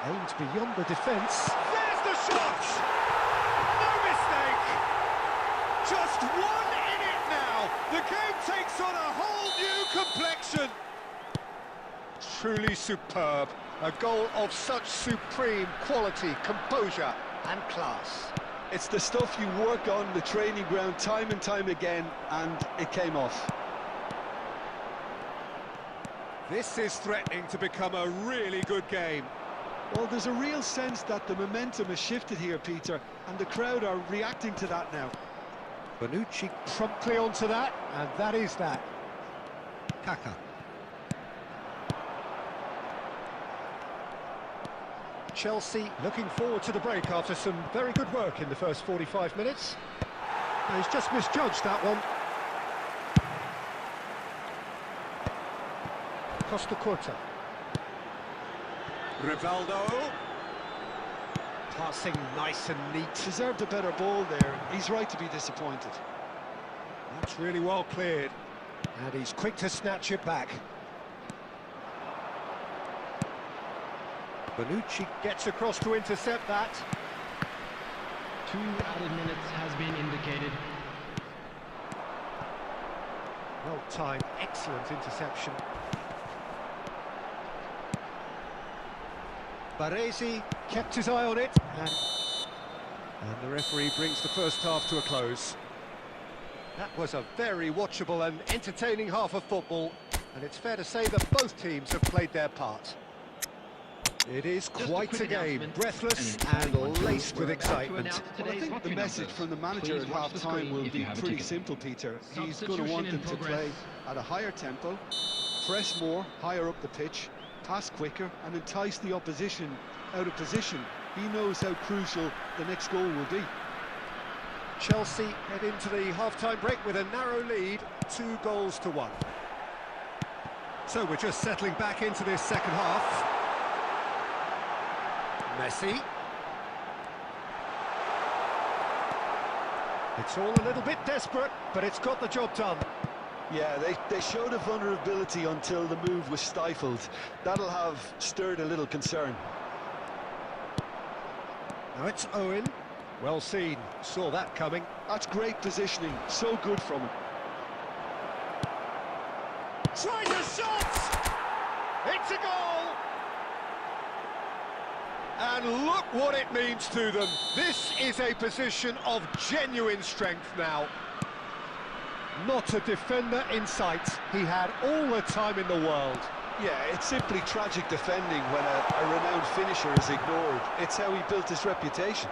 Aimed beyond the defence. There's the shot! No mistake! Just one in it now! The game takes on a whole new complexion! Truly superb. A goal of such supreme quality, composure and class. It's the stuff you work on the training ground time and time again, and it came off. This is threatening to become a really good game. Well, there's a real sense that the momentum has shifted here, Peter, and the crowd are reacting to that now. Bonucci promptly onto that, and that is that. Kaka. Chelsea looking forward to the break after some very good work in the first 45 minutes. Now, he's just misjudged that one. Costa Curta. Rivaldo. Passing nice and neat. Deserved a better ball there. He's right to be disappointed. That's really well cleared. And he's quick to snatch it back. Bonucci gets across to intercept that. 2 added minutes has been indicated. Well timed, excellent interception. Baresi kept his eye on it, and the referee brings the first half to a close. That was a very watchable and entertaining half of football, and it's fair to say that both teams have played their part. It is quite a game, breathless and laced with excitement. Well, I think the message from the manager at half-time will be pretty simple, Peter. He's going to want them to play at a higher tempo, press more, higher up the pitch, pass quicker and entice the opposition out of position. He knows how crucial the next goal will be. Chelsea head into the half-time break with a narrow lead, 2-1. So we're just settling back into this second half. Messi. It's all a little bit desperate, but it's got the job done. Yeah, they showed a vulnerability until the move was stifled. That'll have stirred a little concern. Now it's Owen. Well seen, saw that coming. That's great positioning, so good from him. Tries a shot! It's a goal! And look what it means to them. This is a position of genuine strength now. Not a defender in sight. He had all the time in the world. Yeah, it's simply tragic defending when a renowned finisher is ignored. It's how he built his reputation.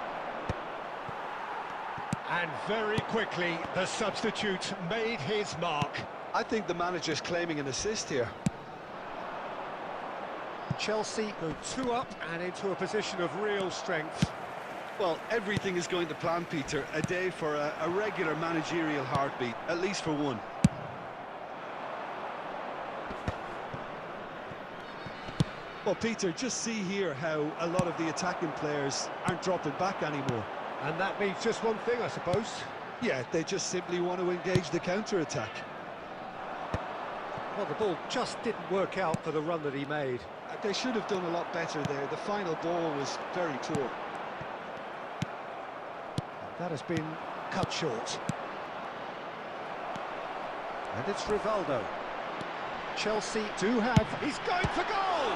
And very quickly, the substitute made his mark. I think the manager's claiming an assist here. Chelsea go 2 up and into a position of real strength. Well, everything is going to plan, Peter. A day for a regular managerial heartbeat, at least for one. Well, Peter, just see here how a lot of the attacking players aren't dropping back anymore. And that means just one thing, I suppose. Yeah, they just simply want to engage the counter-attack. Well, the ball just didn't work out for the run that he made. They should have done a lot better there. The final ball was very poor. That has been cut short. And it's Rivaldo. Chelsea do have... He's going for goal!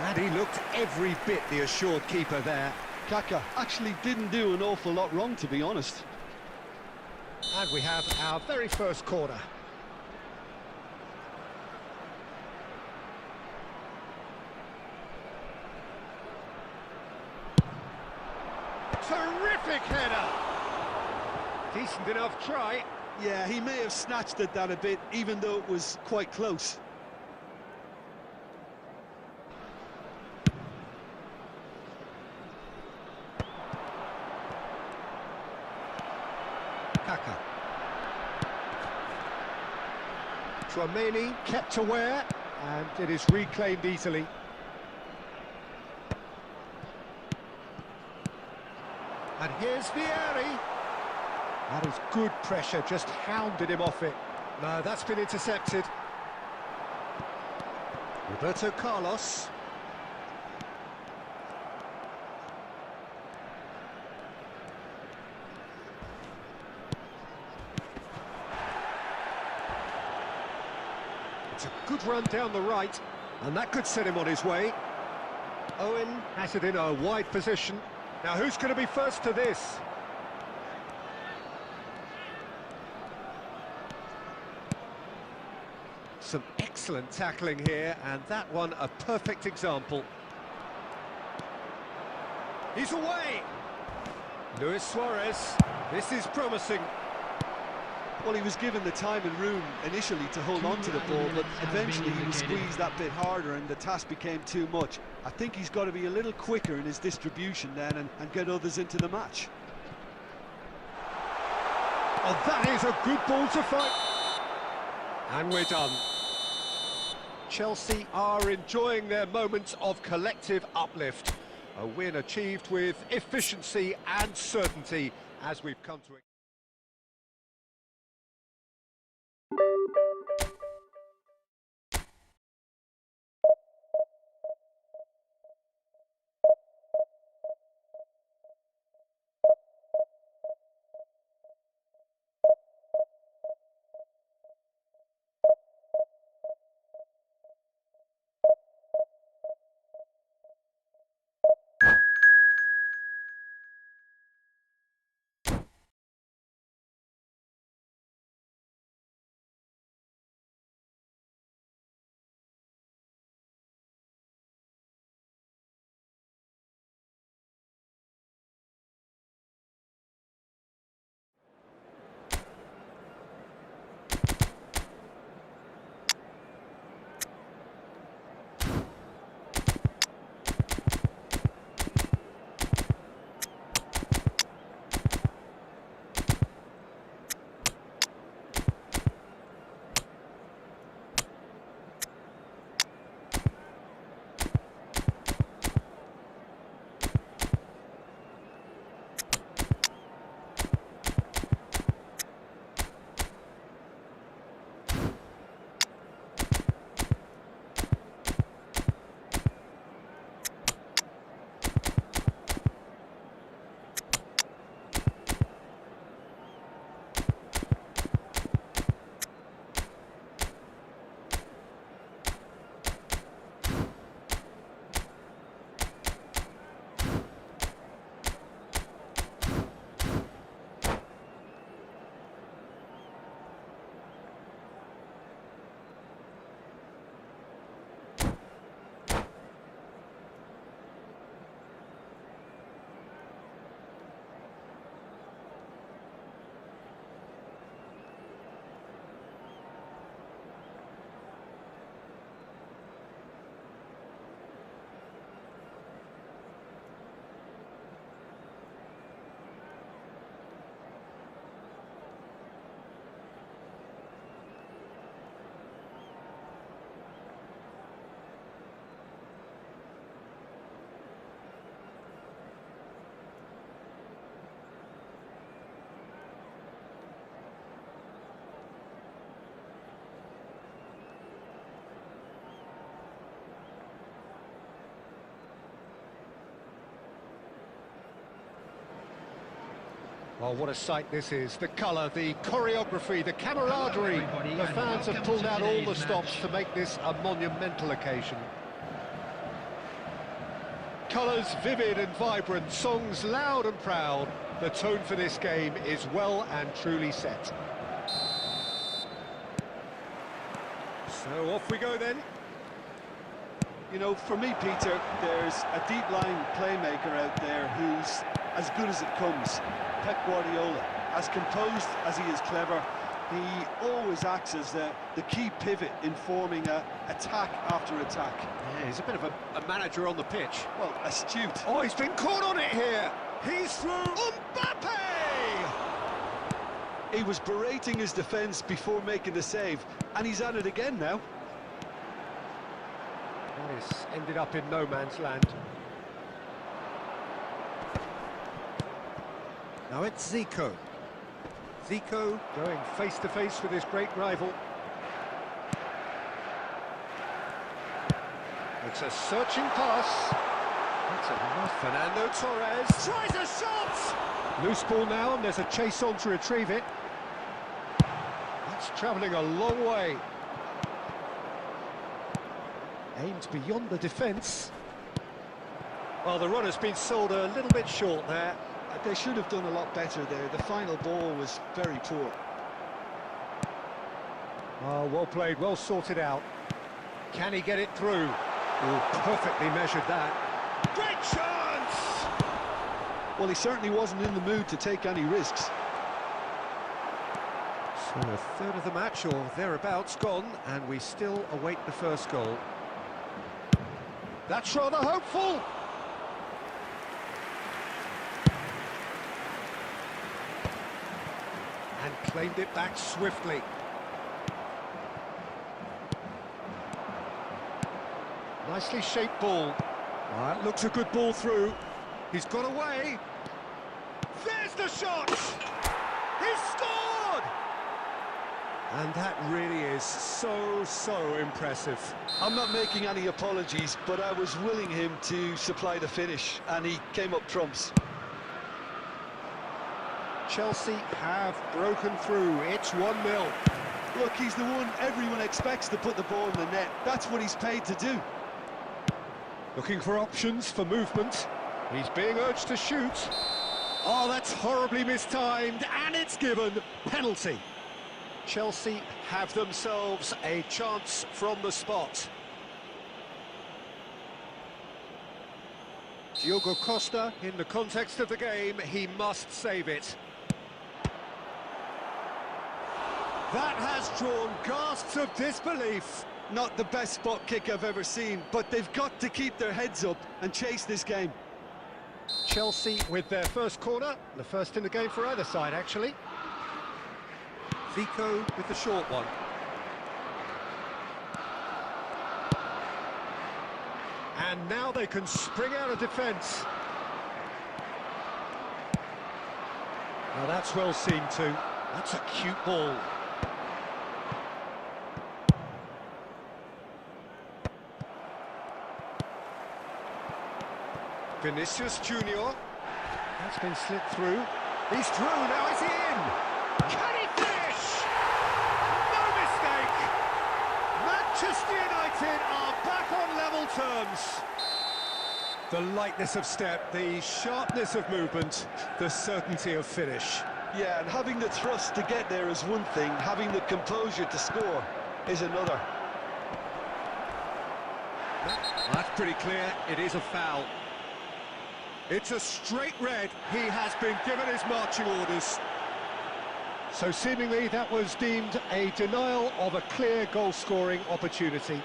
And he looked every bit the assured keeper there. Kaka actually didn't do an awful lot wrong, to be honest. And we have our very first corner. Terrific header! Decent enough try. Yeah, he may have snatched at that a bit, even though it was quite close. Kaka. Tchouaméni kept aware, and it is reclaimed easily. And here's Vieri. That is good pressure, just hounded him off it. No, that's been intercepted. Roberto Carlos. It's a good run down the right, and that could set him on his way. Owen has it in a wide position. Now, who's going to be first to this? Some excellent tackling here, and that one a perfect example. He's away! Luis Suarez, this is promising. Well, he was given the time and room initially to hold on to the ball, but eventually he was squeezed that bit harder and the task became too much. I think he's got to be a little quicker in his distribution then and get others into the match. Oh, that is a good ball to fight. And we're done. Chelsea are enjoying their moments of collective uplift. A win achieved with efficiency and certainty, as we've come to expect. Well, what a sight this is. The colour, the choreography, the camaraderie. everybody, The and fans have welcome pulled to out all the today's stops match. to make this a monumental occasion. Colours vivid and vibrant, songs loud and proud. The tone for this game is well and truly set. So off we go then. You know, for me, Peter, there's a deep-lying playmaker out there who's as good as it comes. Pep Guardiola. As composed as he is clever, he always acts as the key pivot in forming attack after attack. Yeah, he's a bit of a manager on the pitch. Well, astute. Oh, he's been caught on it here. He's through. Mbappe! He was berating his defence before making the save, and he's at it again now. This ended up in no man's land. Now it's Zico. Zico going face to face with his great rival. It's a searching pass. That's enough. Fernando Torres tries a shot! Loose ball now, and there's a chase on to retrieve it. That's travelling a long way. Aimed beyond the defence. Well, the run has been sold a little bit short there. They should have done a lot better there. The final ball was very poor. Oh, well played, well sorted out. Can he get it through? Oh, perfectly measured that. Great chance! Well, he certainly wasn't in the mood to take any risks. So a third of the match, or thereabouts, gone, and we still await the first goal. That's rather hopeful! And claimed it back swiftly. Nicely shaped ball. That looks a good ball through. He's got away. There's the shot! He's scored! And that really is so impressive. I'm not making any apologies, but I was willing him to supply the finish, and he came up trumps. Chelsea have broken through. It's 1-0. Look, he's the one everyone expects to put the ball in the net. That's what he's paid to do. Looking for options for movement. He's being urged to shoot. Oh, that's horribly mistimed, and it's given. Penalty. Chelsea have themselves a chance from the spot. Diogo Costa, in the context of the game, he must save it. That has drawn gasps of disbelief. Not the best spot kick I've ever seen, but they've got to keep their heads up and chase this game. Chelsea with their first corner, the first in the game for either side, actually. Zico with the short one. And now they can spring out of defence. Now that's well seen too. That's a cute ball. Vinicius Junior. That's been slit through. He's through, now is he in? Can he finish? No mistake! Manchester United are back on level terms. The lightness of step, the sharpness of movement, the certainty of finish. Yeah, and having the thrust to get there is one thing, having the composure to score is another. That's pretty clear, it is a foul. It's a straight red. He has been given his marching orders. So seemingly that was deemed a denial of a clear goal-scoring opportunity.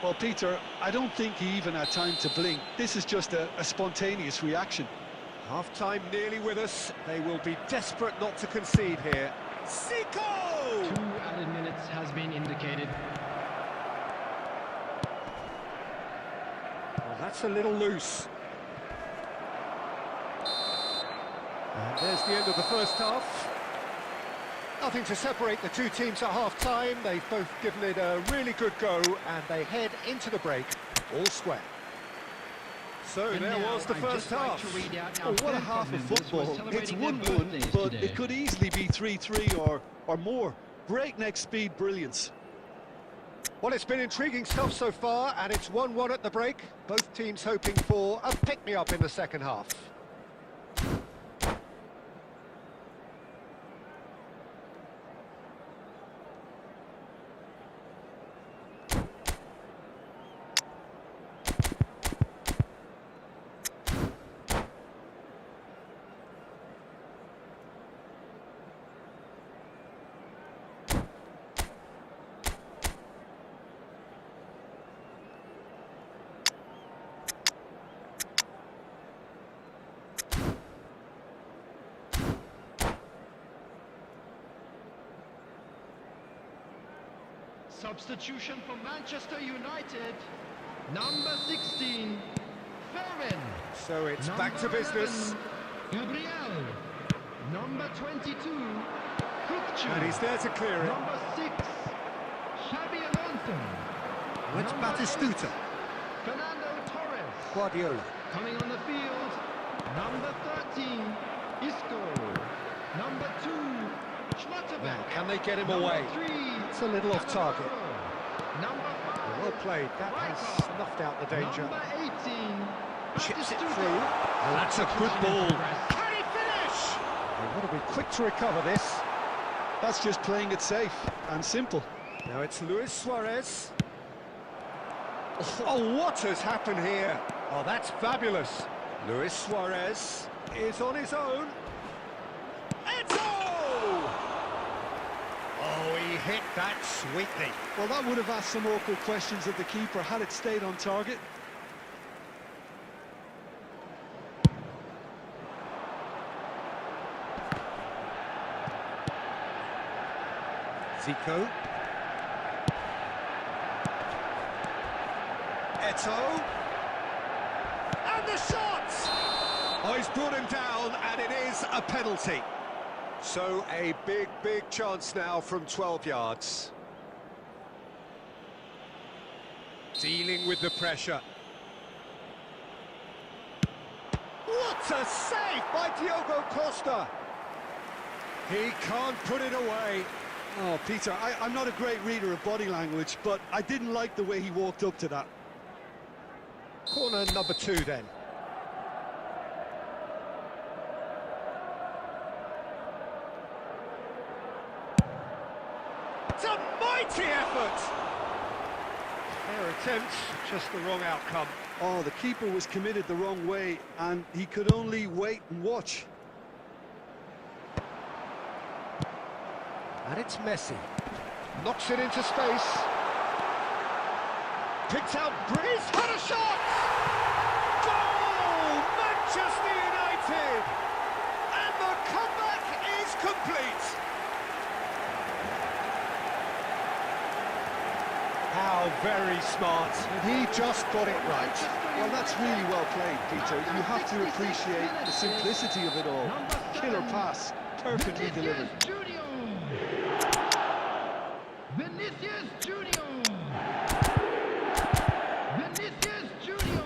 Well, Peter, I don't think he even had time to blink. This is just a spontaneous reaction. Half-time nearly with us. They will be desperate not to concede here. Zico! 2 added minutes has been indicated. Well, that's a little loose. And there's the end of the first half. Nothing to separate the two teams at half-time. They've both given it a really good go, and they head into the break all square. So And there now was the I'd first just like half. to read out our Oh, what a band half of members who are football. It's celebrating their 1-1, birthdays but today. it could easily be 3-3 or more. Breakneck speed brilliance. Well, it's been intriguing stuff so far, and it's 1-1 at the break. Both teams hoping for a pick-me-up in the second half. Substitution for Manchester United. Number 16, Ferrin. So it's Number back to business. 11, Gabriel. Number 22, Kukcu. And he's there to clear it. Number 6, Xabi Alonso. Oh, it's Number Batistuta. 8, Fernando Torres. Guardiola. Coming on the field, number 13, Isco. Number 2, Schlotterbeck. Now, can they get him Number away? 3, It's a little off target. Number 5, Well played. That has snuffed out the danger. Number 18, Chips it Batistuta. through. And that's a good ball. Press. Can he finish? They want to be quick to recover this. That's just playing it safe and simple. Now it's Luis Suarez. Oh, what has happened here? Oh, that's fabulous. Luis Suarez is on his own. Oh, he hit that sweetly. Well, that would have asked some awkward questions of the keeper had it stayed on target. Zico. Eto'o. And the shot! Oh, he's brought him down, and it is a penalty. So a big, big chance now from 12 yards. Dealing with the pressure. What a save by Diogo Costa! He can't put it away. Oh, Peter, I'm not a great reader of body language, but I didn't like the way he walked up to that. Corner number 2 then. It's a mighty effort! Fair attempt, just the wrong outcome. Oh, the keeper was committed the wrong way, and he could only wait and watch. And it's Messi. Knocks it into space. Picked out Breeze, had a shot! Goal! Manchester United! And the comeback is complete! How very smart. And he just got it right. Well, that's really well played, Peter. You have to appreciate the simplicity of it all. Killer pass, perfectly delivered. Vinicius Junior! Vinicius Junior!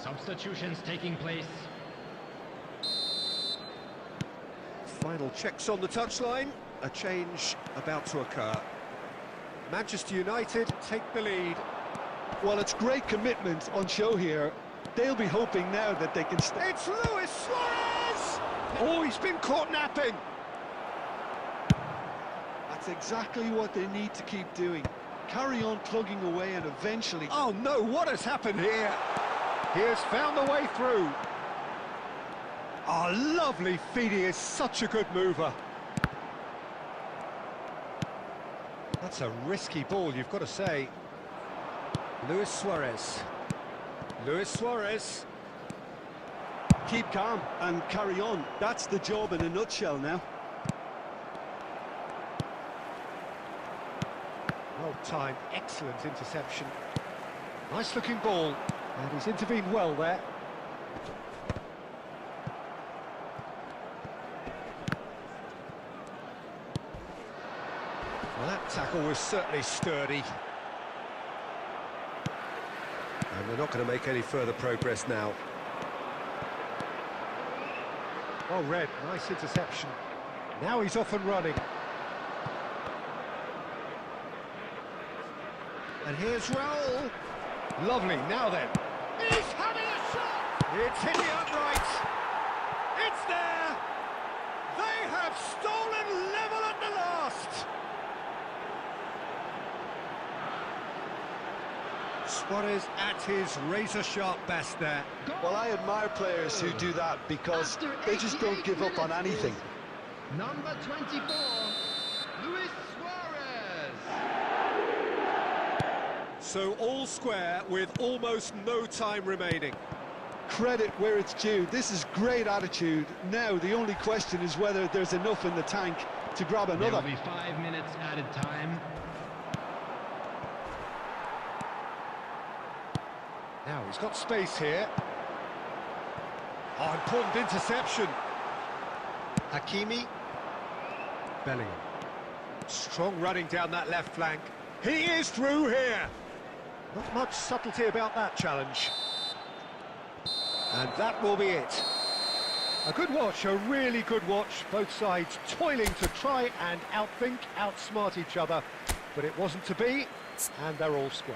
Substitutions taking place. Final checks on the touchline. A change about to occur. Manchester United take the lead. Well, it's great commitment on show here. they'll be hoping now that they can stay. It's Luis Suarez! Oh, he's been caught napping. That's exactly what they need to keep doing. Carry on plugging away and eventually... Oh no, what has happened here? He has found the way through. Oh, lovely feed, he is such a good mover. That's a risky ball, you've got to say. Luis Suarez. Luis Suarez. Keep calm and carry on. That's the job in a nutshell now. Well timed, excellent interception. Nice looking ball, and he's intervened well there. Well, that tackle was certainly sturdy. And they're not going to make any further progress now. Well read, nice interception. Now he's off and running. And here's Raul. Lovely, now then. He's having a shot! It's hit the upright. It's there! They have stolen level at the last! Suarez at his razor-sharp best there. Well, I admire players who do that because they just don't give up on anything. Number 24, Luis Suarez. So all square with almost no time remaining. Credit where it's due. This is great attitude. Now the only question is whether there's enough in the tank to grab There another. will be 5 minutes added time. Now he's got space here. Oh, important interception. Hakimi. Bellingham. Strong running down that left flank. He is through here. Not much subtlety about that challenge. And that will be it. A good watch, a really good watch. Both sides toiling to try and outthink, outsmart each other. But it wasn't to be, and they're all square.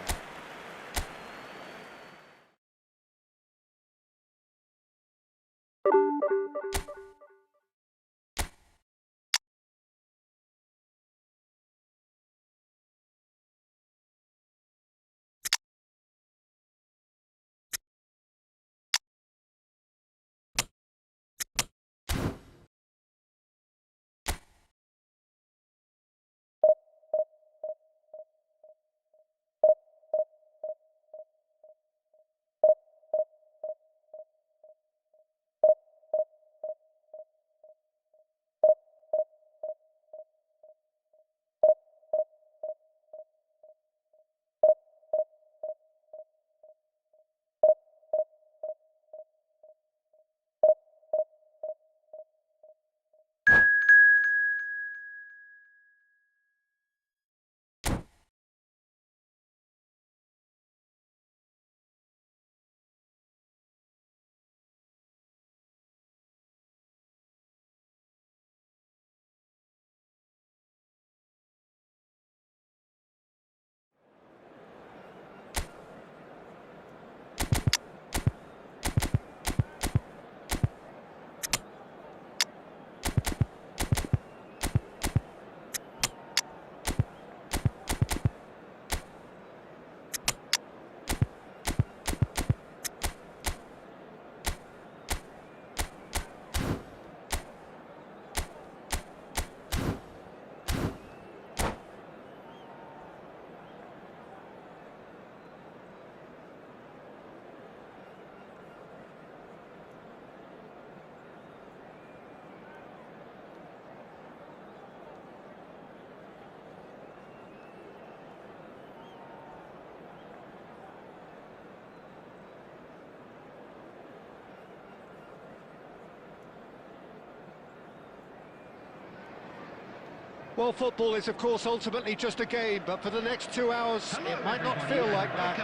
Well, football is, of course, ultimately just a game, but for the next 2 hours, it might not feel like that.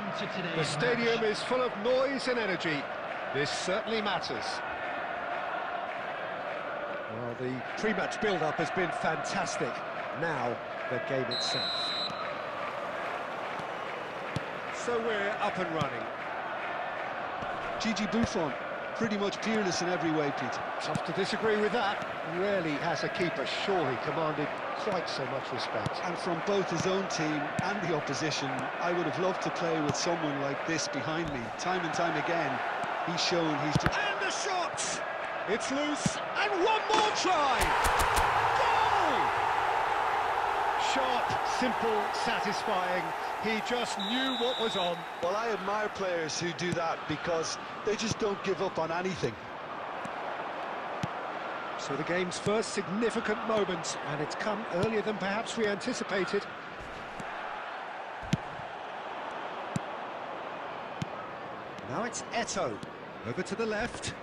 The stadium is full of noise and energy. This certainly matters. Well, the pre-match build-up has been fantastic. Now, the game itself. So we're up and running. Gigi Buffon, pretty much peerless in every way, Peter. Tough to disagree with that. Rarely has a keeper surely commanded quite so much respect. And from both his own team and the opposition, I would have loved to play with someone like this behind me. Time and time again, he's shown he's... And the shot! It's loose, and one more try! Goal! Sharp, simple, satisfying. He just knew what was on. Well, I admire players who do that because they just don't give up on anything. So the game's first significant moment, and it's come earlier than perhaps we anticipated. Now it's Eto'o, over to the left.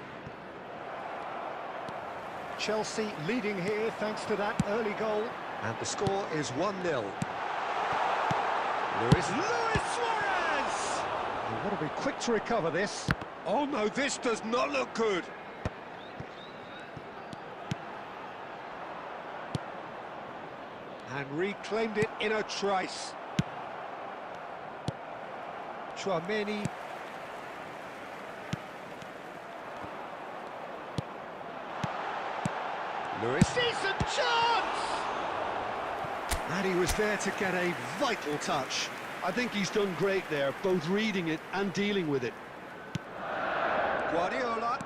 Chelsea leading here thanks to that early goal, and the score is 1-0. Luis Suarez! They want to be quick to recover this. Oh no, this does not look good. And reclaimed it in a trice. Chouameni. Lewis. Decent chance! And he was there to get a vital touch. I think he's done great there, both reading it and dealing with it. Guardiola.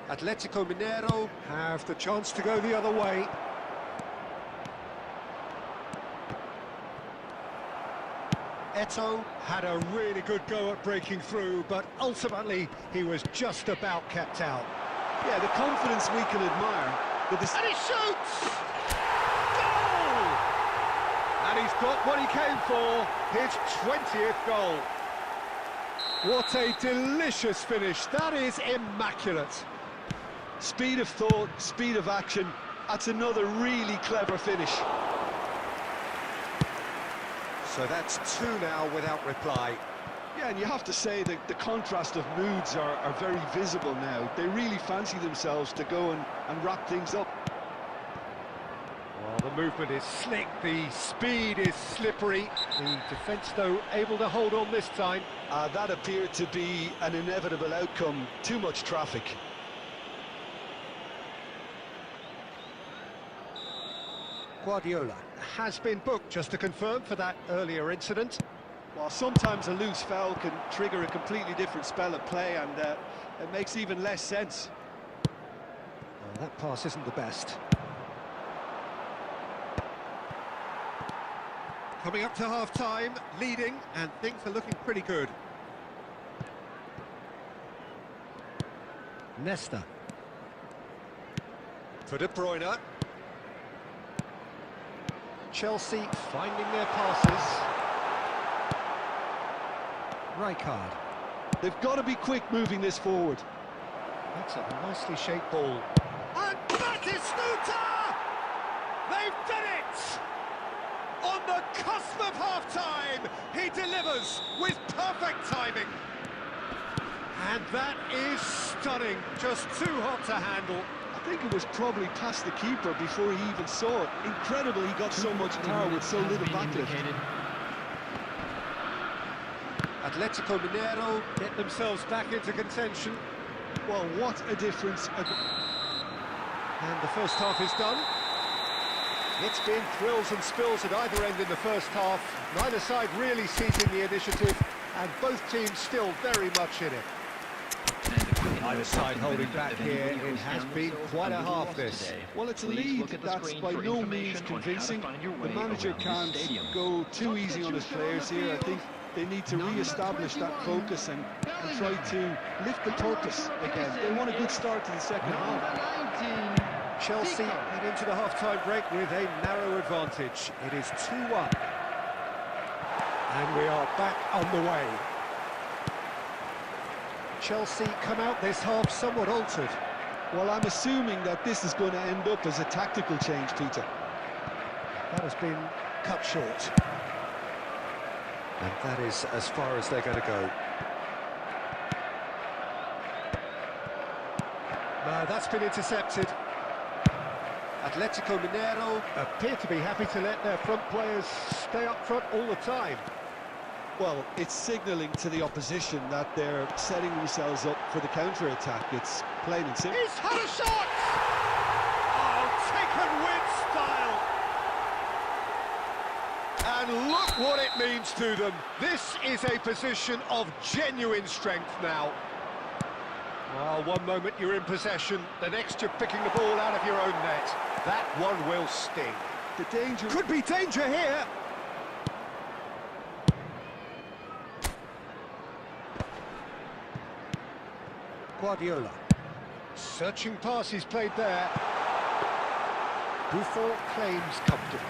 Atletico Mineiro have the chance to go the other way. Eto'o had a really good go at breaking through, but ultimately he was just about kept out. Yeah, the confidence we can admire. But this... And he shoots! Goal! And he's got what he came for, his 20th goal. What a delicious finish, that is immaculate. Speed of thought, speed of action, that's another really clever finish. So that's two now without reply. Yeah, and you have to say that the contrast of moods are very visible now. They really fancy themselves to go and wrap things up. Well, the movement is slick, the speed is slippery. The defence, though, able to hold on this time. That appeared to be an inevitable outcome. Too much traffic. Guardiola has been booked, just to confirm, for that earlier incident. While sometimes a loose foul can trigger a completely different spell of play, and it makes even less sense. Well, that pass isn't the best. Coming up to half-time, leading, and things are looking pretty good. Nesta. For De Bruyne. Chelsea finding their passes. Rijkaard. They've got to be quick moving this forward. That's a nicely shaped ball. And Batistuta! They've done it! On the cusp of half-time, he delivers with perfect timing. And that is stunning, just too hot to handle. I think it was probably past the keeper before he even saw it. Incredible he got so much power with so little backlift. Atletico Mineiro get themselves back into contention. Well, what a difference. And the first half is done. It's been thrills and spills at either end in the first half. Neither side really seizing the initiative, and both teams still very much in it. Either side holding back here. It has been quite a half, this. Well, it's a lead that's by no means convincing. The manager can't go too easy on his players here. I think they need to re-establish that focus and try to lift the purpose again. They want a good start to the second half. Chelsea head into the half-time break with a narrow advantage. It is 2-1. And we are back on the way. Chelsea come out this half somewhat altered. Well, I'm assuming that this is going to end up as a tactical change, Peter. That has been cut short. And that is as far as they're going to go. No, that's been intercepted. Atletico Mineiro appear to be happy to let their front players stay up front all the time. Well, it's signalling to the opposition that they're setting themselves up for the counter-attack. It's plain and simple. He's had a shot! Oh, taken with style! And look what it means to them. This is a position of genuine strength now. Well, one moment you're in possession, the next you're picking the ball out of your own net. That one will sting. The danger Could be danger here. Guardiola. Searching pass he's played there. Buffon claims comfortably.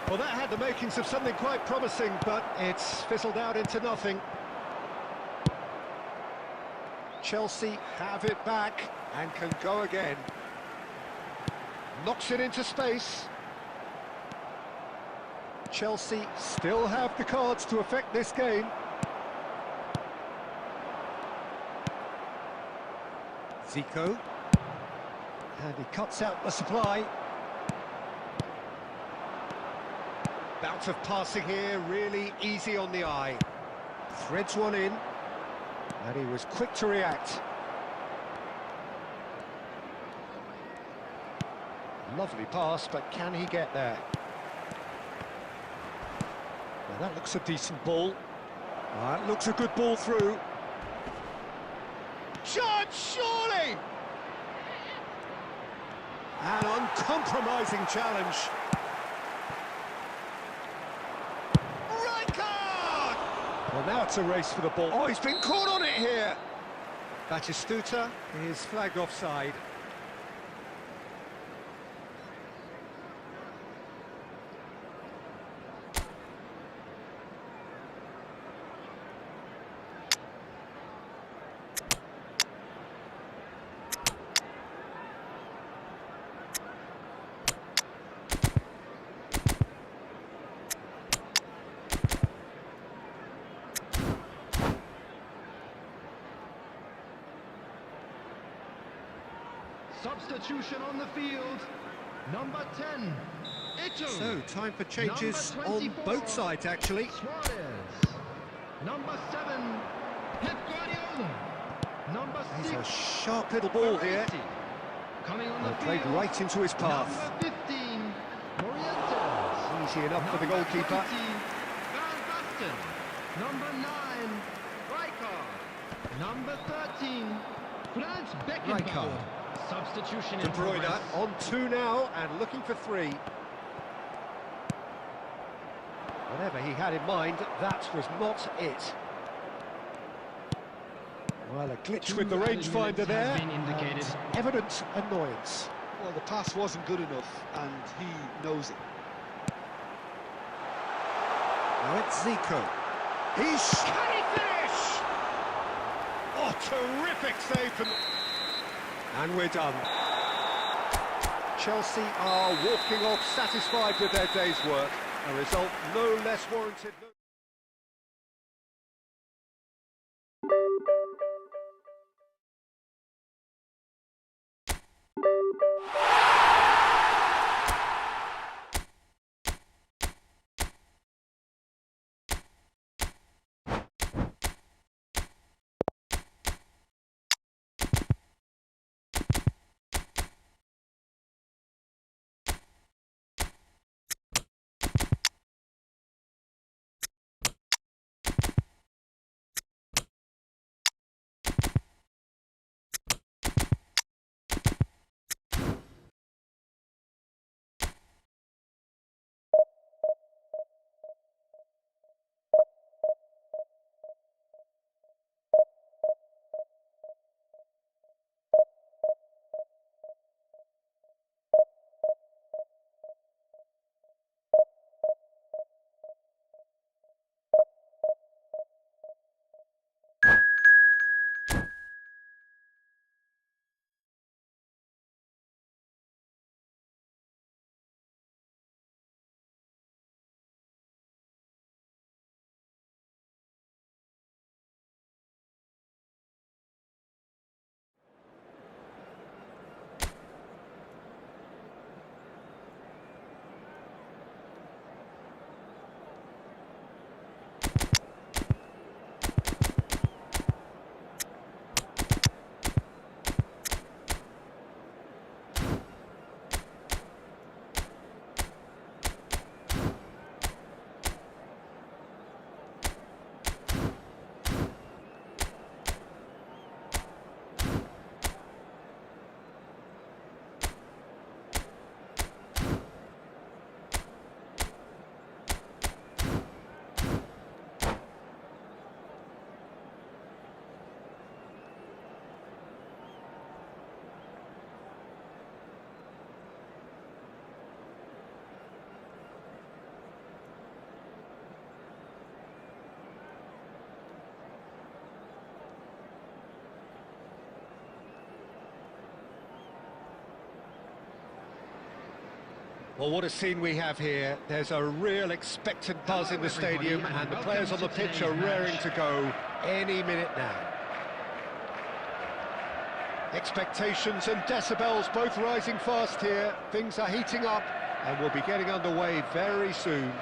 Well, that had the makings of something quite promising, but it's fizzled out into nothing. Chelsea have it back and can go again. Knocks it into space. Chelsea still have the cards to affect this game. Zico. And he cuts out the supply. Bout of passing here, really easy on the eye. Threads one in. And he was quick to react. Lovely pass, but can he get there? Well, that looks a decent ball. That looks a good ball through. Shot, surely! An uncompromising challenge. Right card! Well, now it's a race for the ball. Oh, he's been caught on it here. Batistuta is flagged offside. Substitution on the field. Number 10, Ito. So, time for changes Number on 24, both sides, actually. Suarez. Number 7, Pep Guardiola. Number 6, He's a sharp little ball here. Baresi. Coming on the Played field. right into his path. Number 15, Morientes. Easy enough for the Number goalkeeper. 20, Van Basten. Number 9, Rijkaard. Number 13, Franz Beckenbauer. Rijkaard. Substitution De in Bruyne progress. on 2 now and looking for 3. Whatever he had in mind, that was not it. Well, a glitch 2 with the added rangefinder minutes there. has been indicated. And evident annoyance. Well, the pass wasn't good enough, and he knows it. Now it's Zico. Can he finish? Oh, terrific save from... And we're done. Chelsea are walking off satisfied with their day's work. A result no less warranted. Well, what a scene we have here. There's a real expectant buzz in the stadium, and the players on the pitch are raring to go any minute now. Expectations and decibels both rising fast here. Things are heating up, and we'll be getting underway very soon.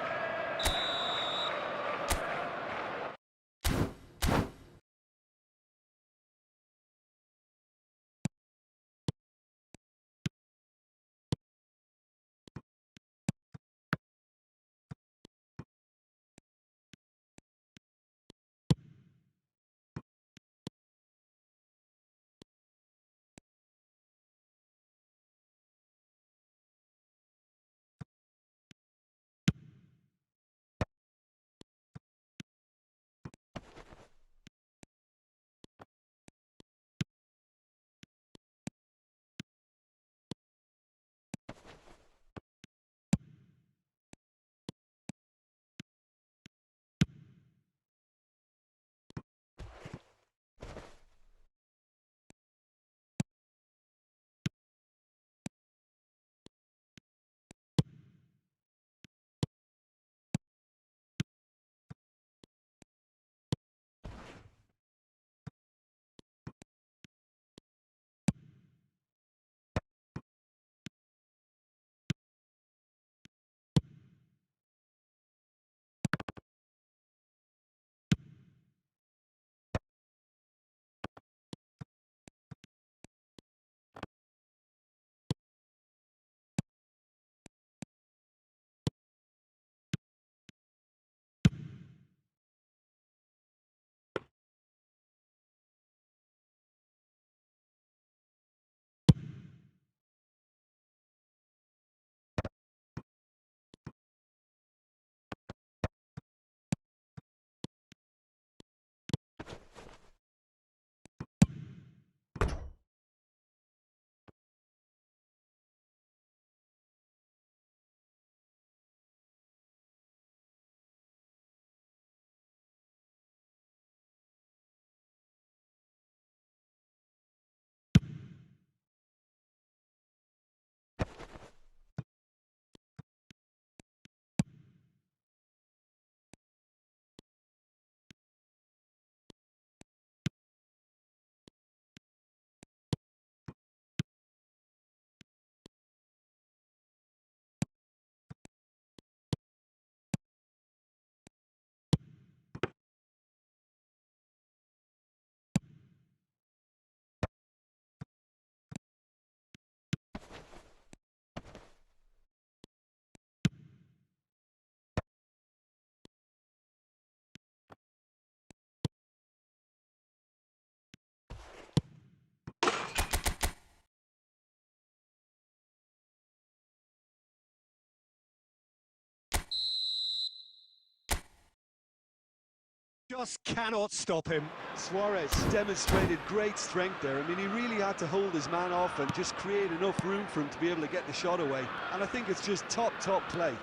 Just cannot stop him. Suarez demonstrated great strength there. I mean, he really had to hold his man off and just create enough room for him to be able to get the shot away. And I think it's just top play.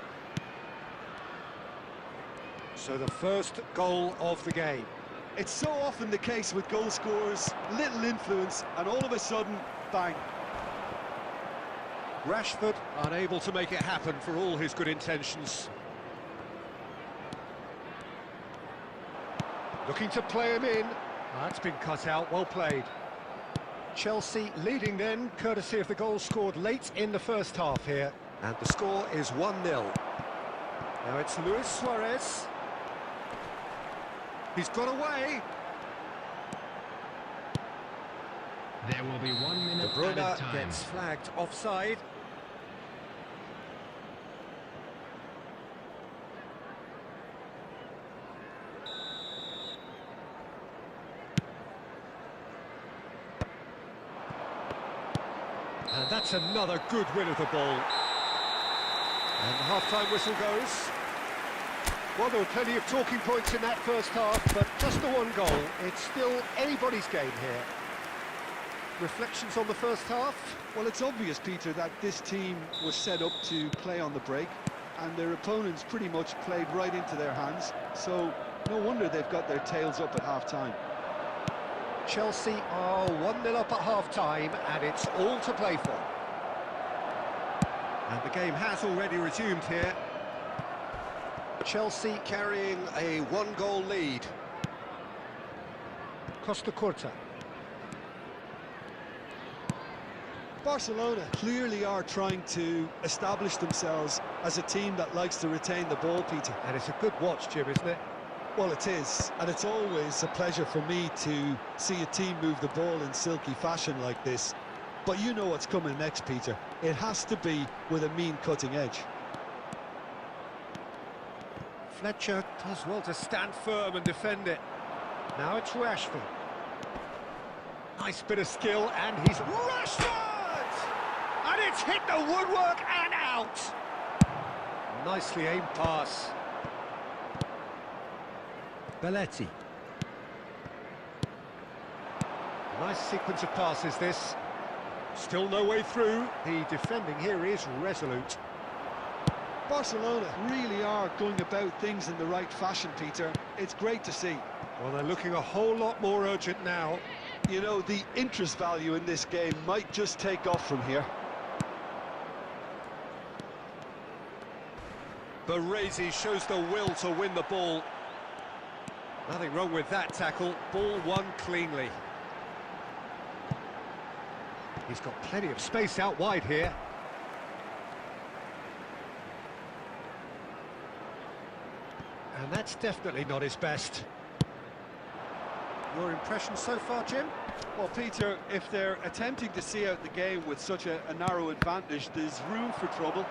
So the first goal of the game. It's so often the case with goal scorers, little influence, and all of a sudden, bang. Rashford unable to make it happen for all his good intentions. Looking to play him in. That's been cut out, well played. Chelsea leading then, courtesy of the goal scored late in the first half here. And the score is 1-0. Now it's Luis Suarez. He's got away. There will be 1 minute De Bruyne at a time. gets flagged offside. And that's another good win of the ball. And the half-time whistle goes. Well, there were plenty of talking points in that first half, but just the one goal. It's still anybody's game here. Reflections on the first half? Well, it's obvious, Peter, that this team was set up to play on the break, and their opponents pretty much played right into their hands, so no wonder they've got their tails up at half-time. Chelsea are 1-0 up at half-time, and it's all to play for. And the game has already resumed here. Chelsea carrying a one-goal lead. Costa Curta. Barcelona clearly are trying to establish themselves as a team that likes to retain the ball, Peter. And it's a good watch, Jim, isn't it? Well, it is, and it's always a pleasure for me to see a team move the ball in silky fashion like this. But you know what's coming next, Peter. It has to be with a mean cutting edge. Fletcher does well to stand firm and defend it. Now it's Rashford. Nice bit of skill, and he's Rashford! And it's hit the woodwork and out! Nicely aimed pass. Belletti. Nice sequence of passes, this. Still no way through. The defending here is resolute. Barcelona really are going about things in the right fashion, Peter. It's great to see. Well, they're looking a whole lot more urgent now. You know, the interest value in this game might just take off from here. Baresi shows the will to win the ball. Nothing wrong with that tackle. Ball won cleanly. He's got plenty of space out wide here. And that's definitely not his best. Your impression so far, Jim? Well, Peter, if they're attempting to see out the game with such a narrow advantage, there's room for trouble.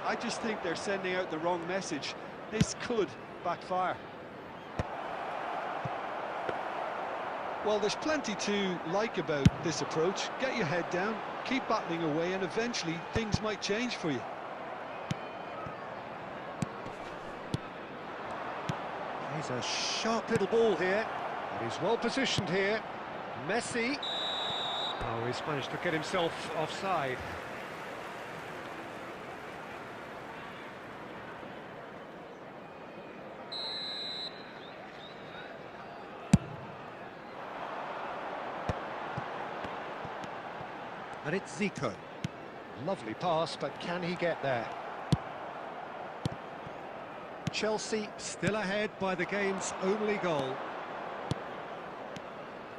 I just think they're sending out the wrong message. This could backfire. Well, there's plenty to like about this approach. Get your head down, keep battling away, and eventually things might change for you. He's a sharp little ball here. And he's well positioned here. Messi. Oh, he's managed to get himself offside. And it's Zico. Lovely pass, but can he get there? Chelsea still ahead by the game's only goal.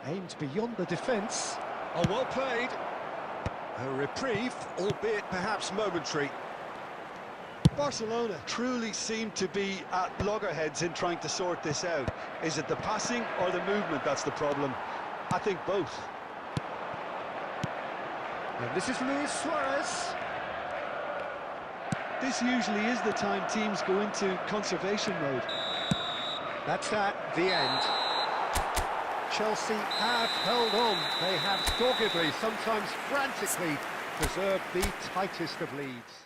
Aimed beyond the defence. Oh, well played. A reprieve, albeit perhaps momentary. Barcelona truly seem to be at loggerheads in trying to sort this out. Is it the passing or the movement that's the problem? I think both. And this is Luis Suarez. This usually is the time teams go into conservation mode. That's that, the end. Chelsea have held on. They have doggedly, sometimes frantically, preserved the tightest of leads.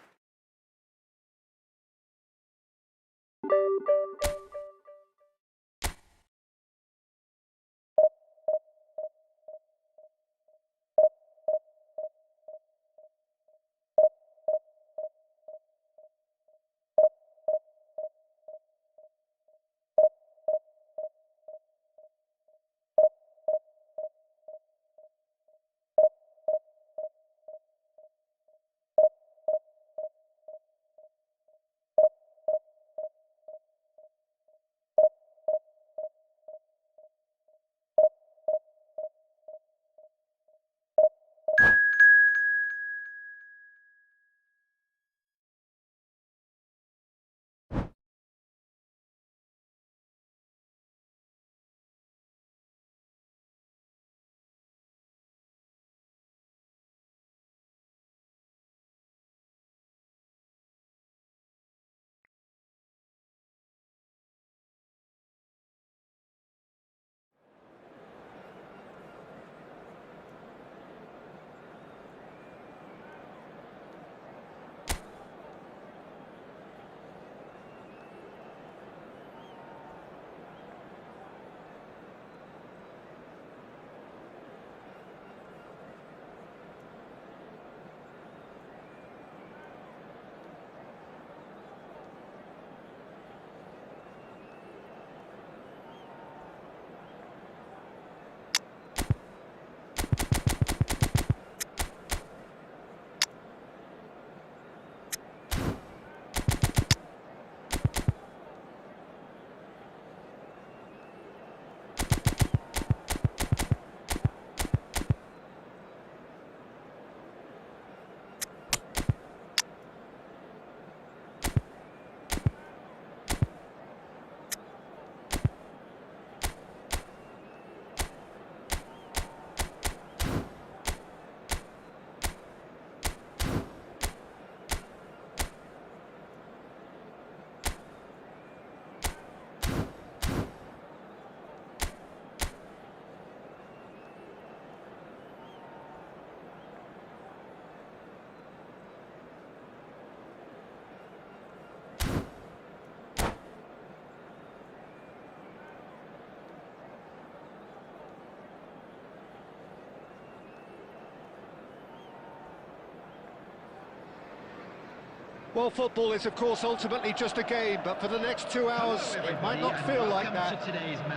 Well, football is, of course, ultimately just a game, but for the next 2 hours, it might not feel like that.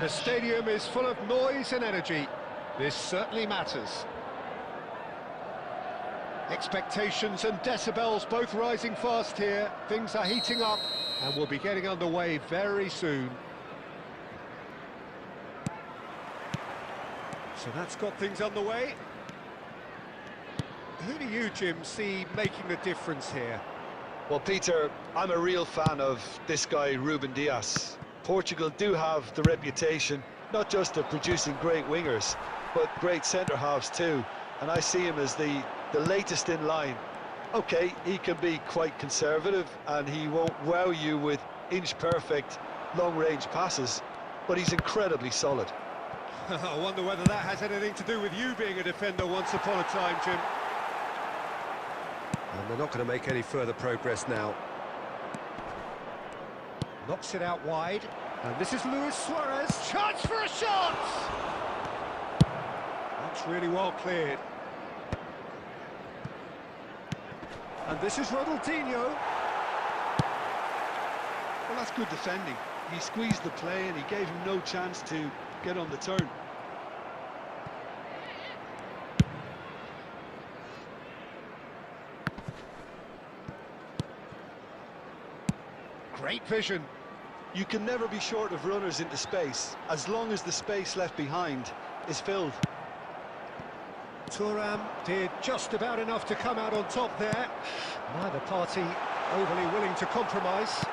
The stadium is full of noise and energy. This certainly matters. Expectations and decibels both rising fast here. Things are heating up, and we'll be getting underway very soon. So that's got things underway. Who do you, Jim, see making the difference here? Well, Peter, I'm a real fan of this guy, Ruben Dias. Portugal do have the reputation, not just of producing great wingers, but great centre-halves too. And I see him as the latest in line. Okay, he can be quite conservative, and he won't wow you with inch-perfect, long-range passes, but he's incredibly solid. I wonder whether that has anything to do with you being a defender once upon a time, Jim. And they're not going to make any further progress now. Knocks it out wide. And this is Luis Suarez. Chance for a shot! That's really well cleared. And this is Ronaldinho. Well, that's good defending. He squeezed the play and he gave him no chance to get on the turn. Great vision. You can never be short of runners into space, as long as the space left behind is filled. Thuram did just about enough to come out on top there. Neither party overly willing to compromise.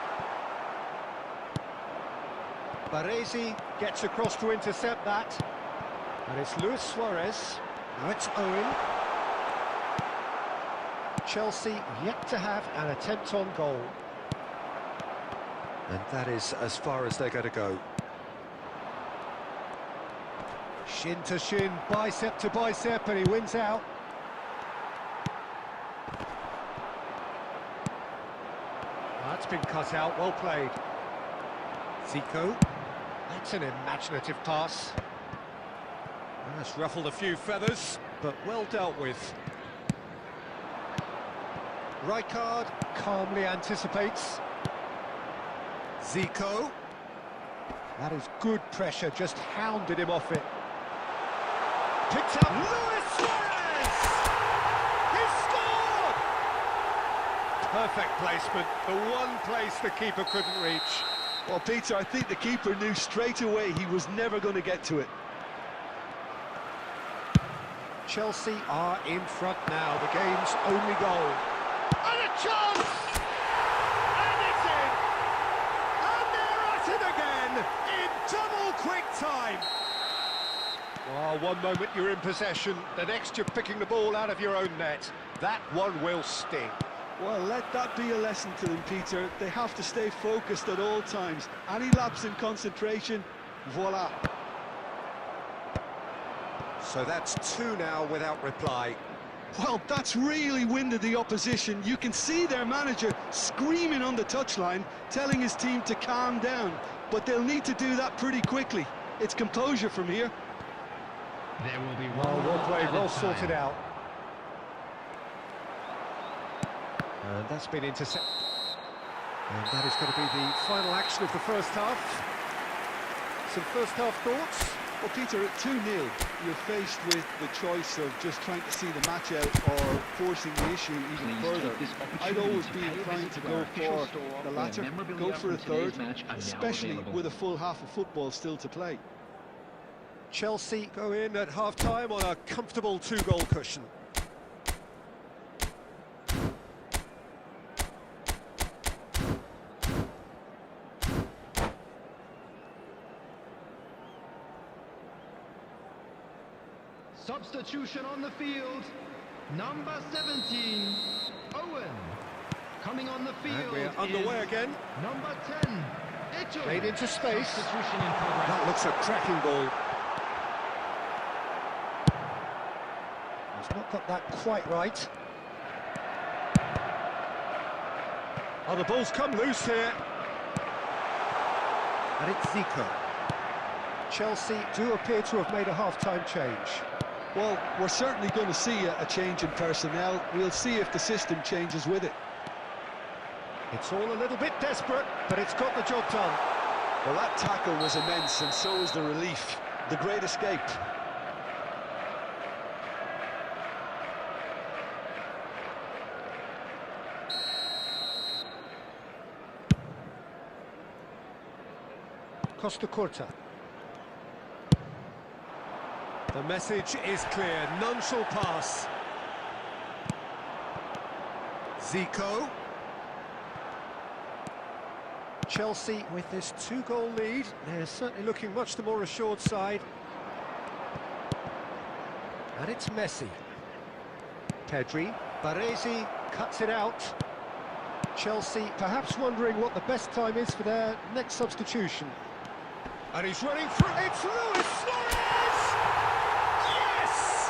Baresi gets across to intercept that. And it's Luis Suarez. Now it's Owen. Chelsea yet to have an attempt on goal. And that is as far as they're going to go. Shin to shin, bicep to bicep, and he wins out. That's been cut out, well played. Zico. That's an imaginative pass. That's ruffled a few feathers, but well dealt with. Rijkaard calmly anticipates. Zico. That is good pressure, just hounded him off it. Picks up Luis Suarez! He scored! Perfect placement, the one place the keeper couldn't reach. Well, Peter, I think the keeper knew straight away he was never going to get to it. Chelsea are in front now, the game's only goal. And a chance! And it's in! And they're at it again, in double quick time. Oh, one moment you're in possession, the next you're picking the ball out of your own net. That one will sting. Well, let that be a lesson to them, Peter. They have to stay focused at all times. Any lapse in concentration, voila. So that's two now without reply. Well, that's really winded the opposition. You can see their manager screaming on the touchline, telling his team to calm down. But they'll need to do that pretty quickly. It's composure from here. There will be Well, one well played, at a well time. sorted out. And that's been intercepted. And that is going to be the final action of the first half. Some first half thoughts? Well, Peter, at 2-0, you're faced with the choice of just trying to see the match out or forcing the issue even further. I'd always be inclined to go for the latter, go for a third, especially with a full half of football still to play. Chelsea go in at half-time on a comfortable two-goal cushion. Substitution on the field, number 17, Owen. Coming on the field And we're underway is again. number 10, Echo. Played into space. Substitution in progress. That looks a cracking ball. He's not got that quite right. Oh, the ball's come loose here. And it's Zico. Chelsea do appear to have made a half-time change. Well, we're certainly going to see a change in personnel. We'll see if the system changes with it. It's all a little bit desperate, but it's got the job done. Well, that tackle was immense, and so was the relief. The great escape. Costa Curta. The message is clear, none shall pass. Zico. Chelsea with this 2-goal lead, they're certainly looking much the more assured side. And it's Messi. Pedri. Baresi cuts it out. Chelsea perhaps wondering what the best time is for their next substitution. And he's running through. It's Luis Suarez! Yes!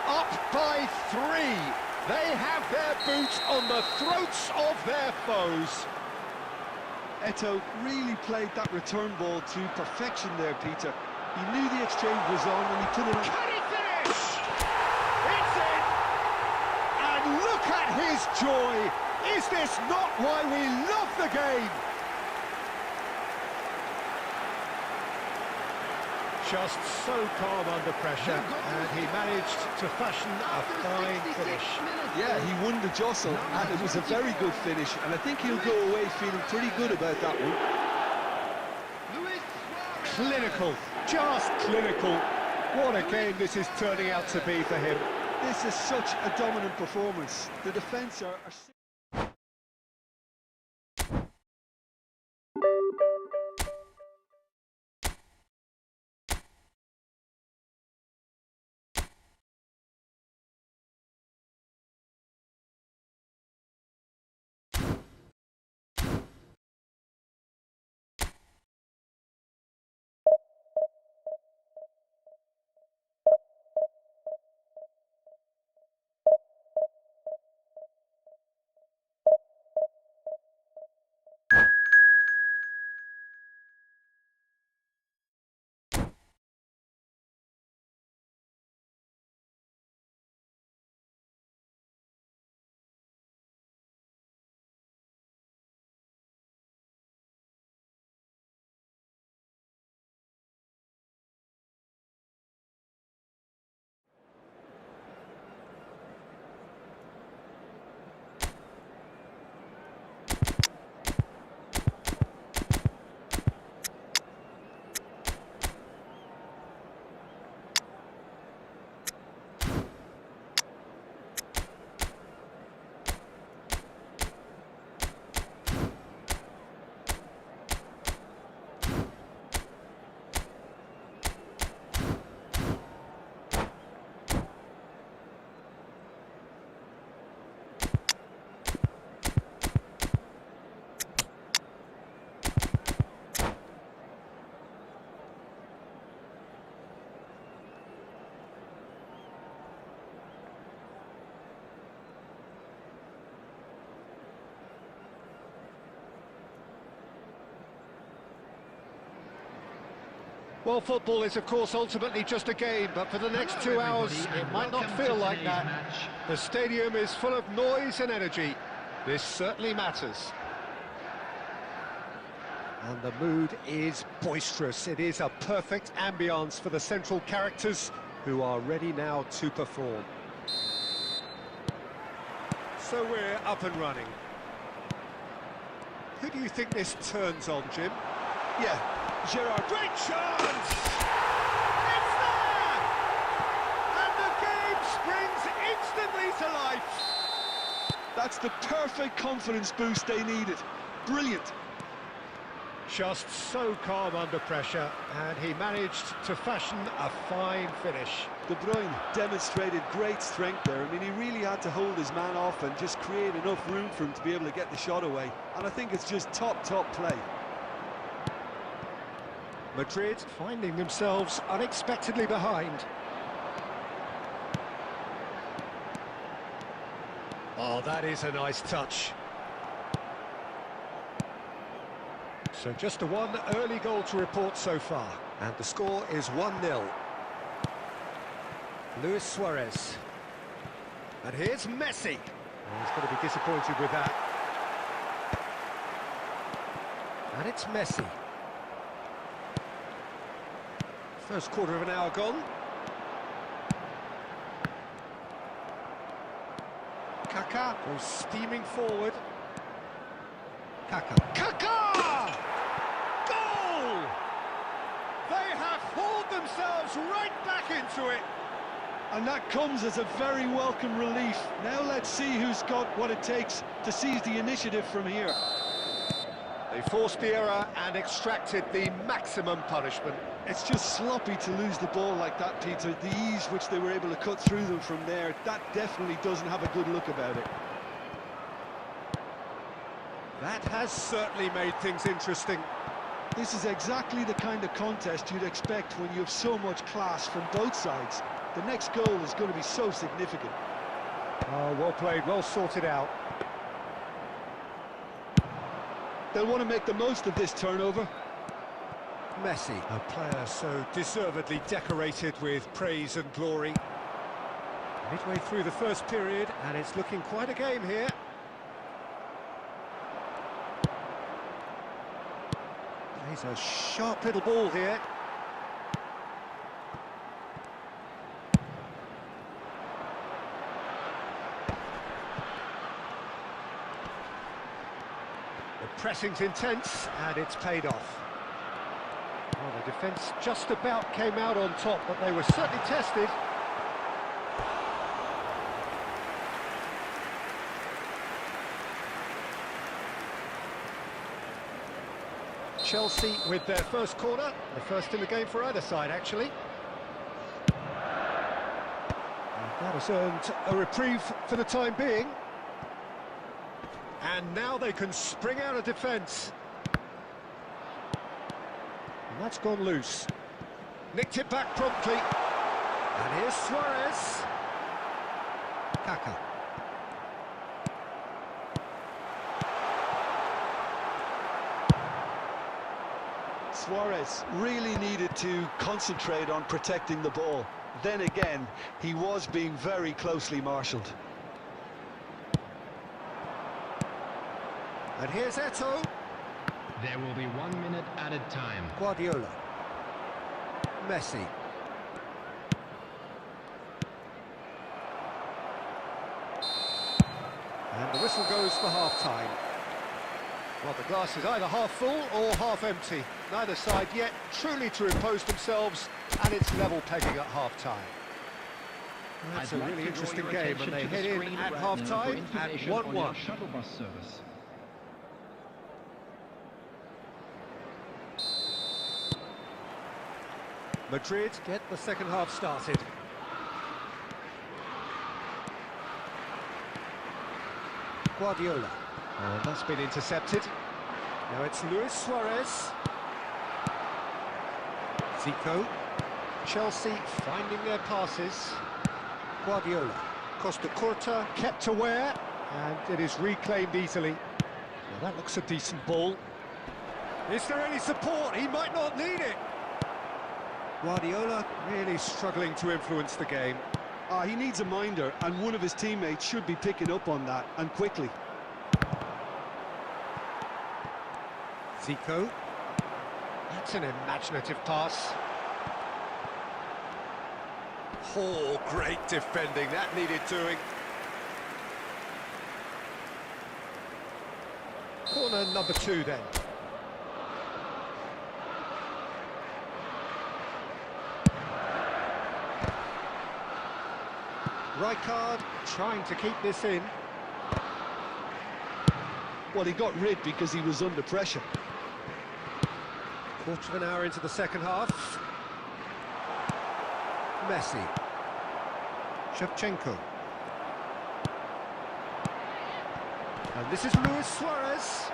Up by 3. They have their boots on the throats of their foes. Eto'o really played that return ball to perfection there, Peter. He knew the exchange was on and he put it on. Can he finish? It's in! And look at his joy! Is this not why we love the game? Just so calm under pressure, and he managed to fashion a fine finish. Yeah, he won the jostle, and it was a very good finish, and I think he'll go away feeling pretty good about that one. Clinical, just clinical. What a game this is turning out to be for him. This is such a dominant performance. The defence are... Well, football is, of course, ultimately just a game, but for the next 2 hours, it might not feel like that. The stadium is full of noise and energy. This certainly matters. And the mood is boisterous. It is a perfect ambience for the central characters who are ready now to perform. So we're up and running. Who do you think this turns on, Jim? Yeah, Gerard. Great chance! It's there! And the game springs instantly to life. That's the perfect confidence boost they needed. Brilliant. Just so calm under pressure, and he managed to fashion a fine finish. De Bruyne demonstrated great strength there. I mean, he really had to hold his man off and just create enough room for him to be able to get the shot away. And I think it's just top play. Madrid finding themselves unexpectedly behind. Oh, that is a nice touch. So just the one early goal to report so far. And the score is 1-0. Luis Suarez. And here's Messi. He's going to be disappointed with that. And it's Messi. First quarter of an hour gone. Kaká goes steaming forward. Kaká! Goal! They have hauled themselves right back into it. And that comes as a very welcome relief. Now let's see who's got what it takes to seize the initiative from here. They forced the error and extracted the maximum punishment. It's just sloppy to lose the ball like that, Peter. The ease which they were able to cut through them from there, that definitely doesn't have a good look about it. That has certainly made things interesting. This is exactly the kind of contest you'd expect when you have so much class from both sides. The next goal is going to be so significant. Oh, well played, well sorted out. They'll want to make the most of this turnover. Messi, a player so deservedly decorated with praise and glory. Midway through the first period, and it's looking quite a game here. Plays a sharp little ball here. The pressing's intense, and it's paid off. Well, the defence just about came out on top, but they were certainly tested. Chelsea with their first corner, the first in the game for either side, actually. And that has earned a reprieve for the time being. And now they can spring out of defence. And that's gone loose. Nicked it back promptly. And here's Suarez. Kaká. Suarez really needed to concentrate on protecting the ball. Then again, he was being very closely marshalled. And here's Eto'o. There will be 1 minute added time. Guardiola. Messi. And the whistle goes for half-time. Well, the glass is either half full or half empty. Neither side yet truly to impose themselves, and it's level pegging at half-time. That's a really interesting game, and they head in at half-time at 1-1. Shuttle bus service. Madrid get the second half started. Guardiola. Oh, that's been intercepted. Now it's Luis Suarez. Zico. Chelsea finding their passes. Guardiola. Costa Curta kept aware, and it is reclaimed easily. Well, that looks a decent ball. Is there any support? He might not need it. Guardiola really struggling to influence the game. He needs a minder, and one of his teammates should be picking up on that, and quickly. Zico. That's an imaginative pass. Oh, great defending. That needed doing. Corner number 2 then. Rijkaard trying to keep this in. Well, he got rid because he was under pressure. Quarter of an hour into the second half. Messi. Shevchenko. And this is Luis Suarez.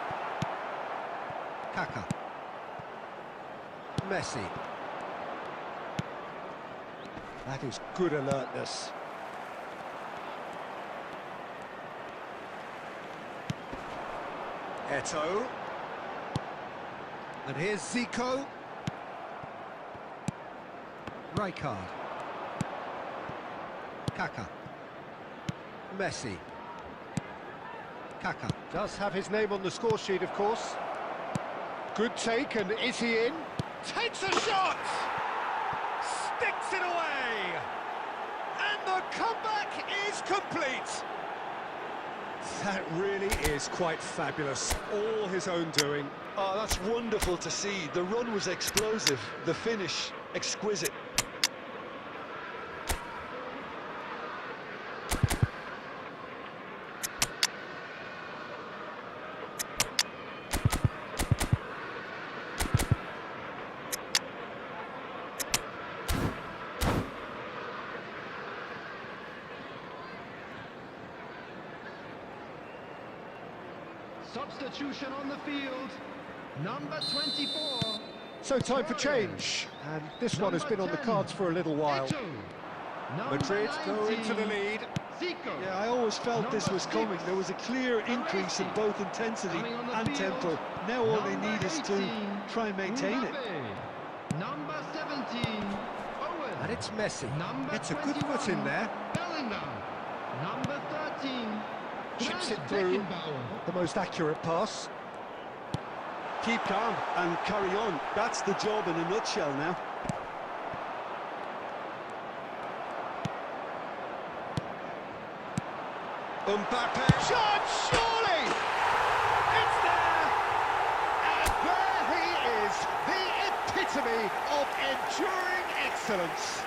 Kaká. Messi. That is good alertness. Eto'o. And here's Zico. Rijkaard. Kaká. Messi. Kaka does have his name on the score sheet, of course. Good take, and is he in? Takes a shot! Sticks it away! And the comeback is complete! That really is quite fabulous. All his own doing. Oh, that's wonderful to see. The run was explosive, the finish exquisite. Substitution on the field, number 24. So time for change, and this one has been on the cards for a little while. Madrid go into the lead. Zico. Yeah, I always felt this was coming. There was a clear increase in both intensity and tempo. Now all they need is to try and maintain it. Number 17, Owen. And it's Messi. Number Gets a good foot in 21, there. Bellingham. Number 13, Chips it Franz through. Beckenbauer. The most accurate pass. Keep calm and carry on. That's the job in a nutshell now. Mbappe. Shot, surely! It's there! And there he is, the epitome of enduring excellence.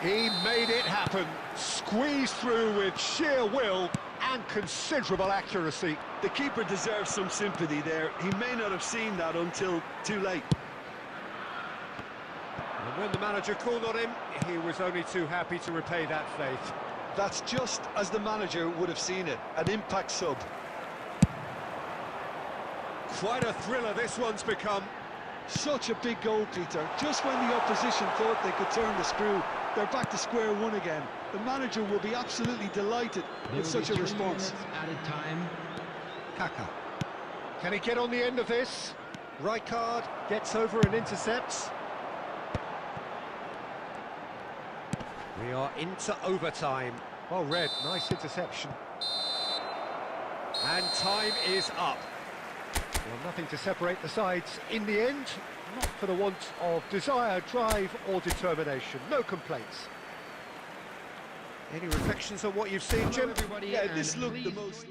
He made it happen, squeezed through with sheer will and considerable accuracy. The keeper deserves some sympathy there. He may not have seen that until too late. And when the manager called on him, he was only too happy to repay that faith. That's just as the manager would have seen it, an impact sub. Quite a thriller this one's become. Such a big goal, Peter. Just when the opposition thought they could turn the screw, they're back to square one again. The manager will be absolutely delighted with such a response. Added time. Kaka. Can he get on the end of this? Rijkaard gets over and intercepts. We are into overtime. Well read, nice interception. And time is up. Well, nothing to separate the sides in the end. Not for the want of desire, drive or determination. No complaints. Any reflections on what you've seen, Hello, Jim? everybody, Yeah, and this looked the please most...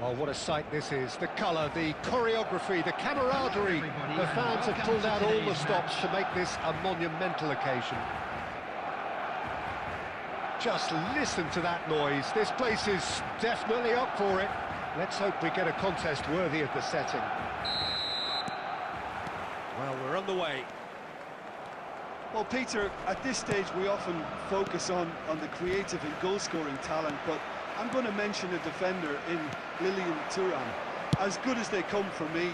Oh, what a sight this is. The colour, the choreography, the camaraderie. The fans have pulled out all the stops to make this a monumental occasion. Just listen to that noise. This place is definitely up for it. Let's hope we get a contest worthy of the setting. Well, we're underway. Well, Peter, at this stage we often focus on the creative and goal-scoring talent, but I'm going to mention a defender in Lilian Thuram. As good as they come for me,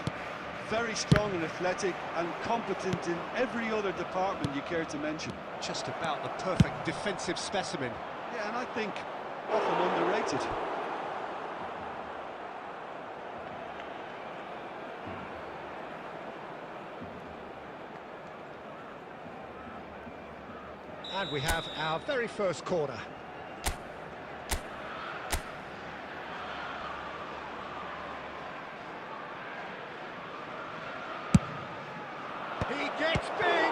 very strong and athletic and competent in every other department you care to mention. Just about the perfect defensive specimen. Yeah, and I think often underrated. And we have our very first corner. He gets big!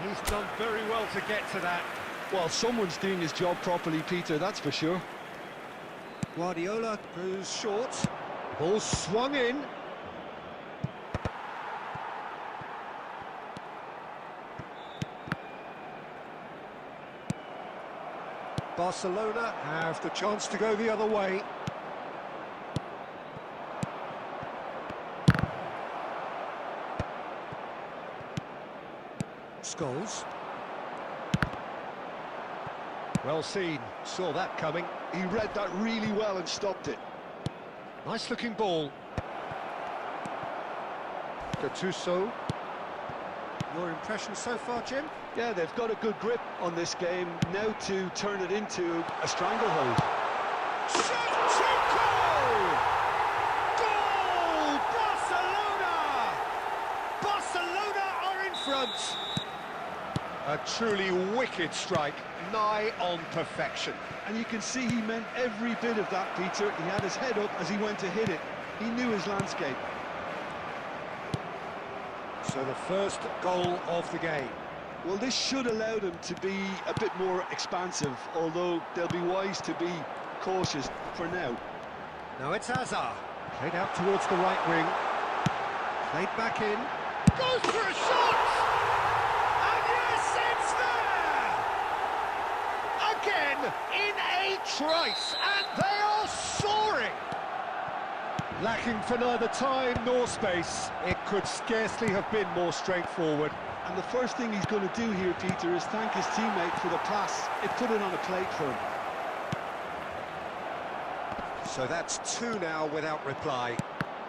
He's done very well to get to that. Well, someone's doing his job properly, Peter, that's for sure. Guardiola goes short. Ball swung in. Barcelona have the chance to go the other way. Scholes. Well seen, saw that coming. He read that really well and stopped it. Nice looking ball. Gattuso. Your impression so far, Jim? Yeah, they've got a good grip on this game, now to turn it into a stranglehold. Shevchenko! Goal! Barcelona! Barcelona are in front. A truly wicked strike, nigh on perfection. And you can see he meant every bit of that, Peter. He had his head up as he went to hit it. He knew his landscape. So the first goal of the game. Well, this should allow them to be a bit more expansive, although they'll be wise to be cautious for now. Now it's Hazard. Played out towards the right wing. Played back in. Goes for a shot! And yes, it's there! Again, in a trice, and they are soaring! Lacking for neither time nor space, it could scarcely have been more straightforward. And the first thing he's going to do here, Peter, is thank his teammate for the pass. It put it on a plate for him. So that's two now without reply.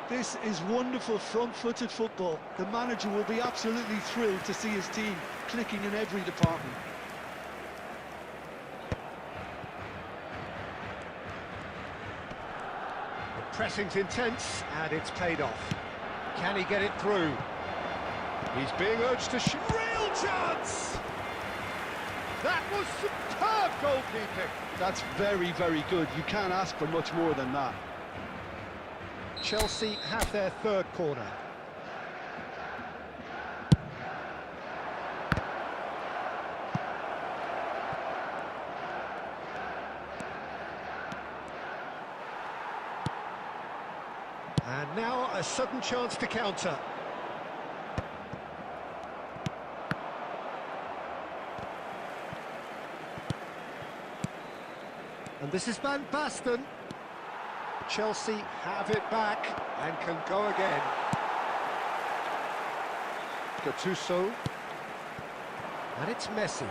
This is wonderful front-footed football. The manager will be absolutely thrilled to see his team clicking in every department. The pressing's intense, and it's paid off. Can he get it through? He's being urged to shoot. Real chance! That was superb goalkeeping. That's very, very good. You can't ask for much more than that. Chelsea have their third corner. And now a sudden chance to counter. And this is Van Basten. Chelsea have it back and can go again. Gattuso. And it's Messi.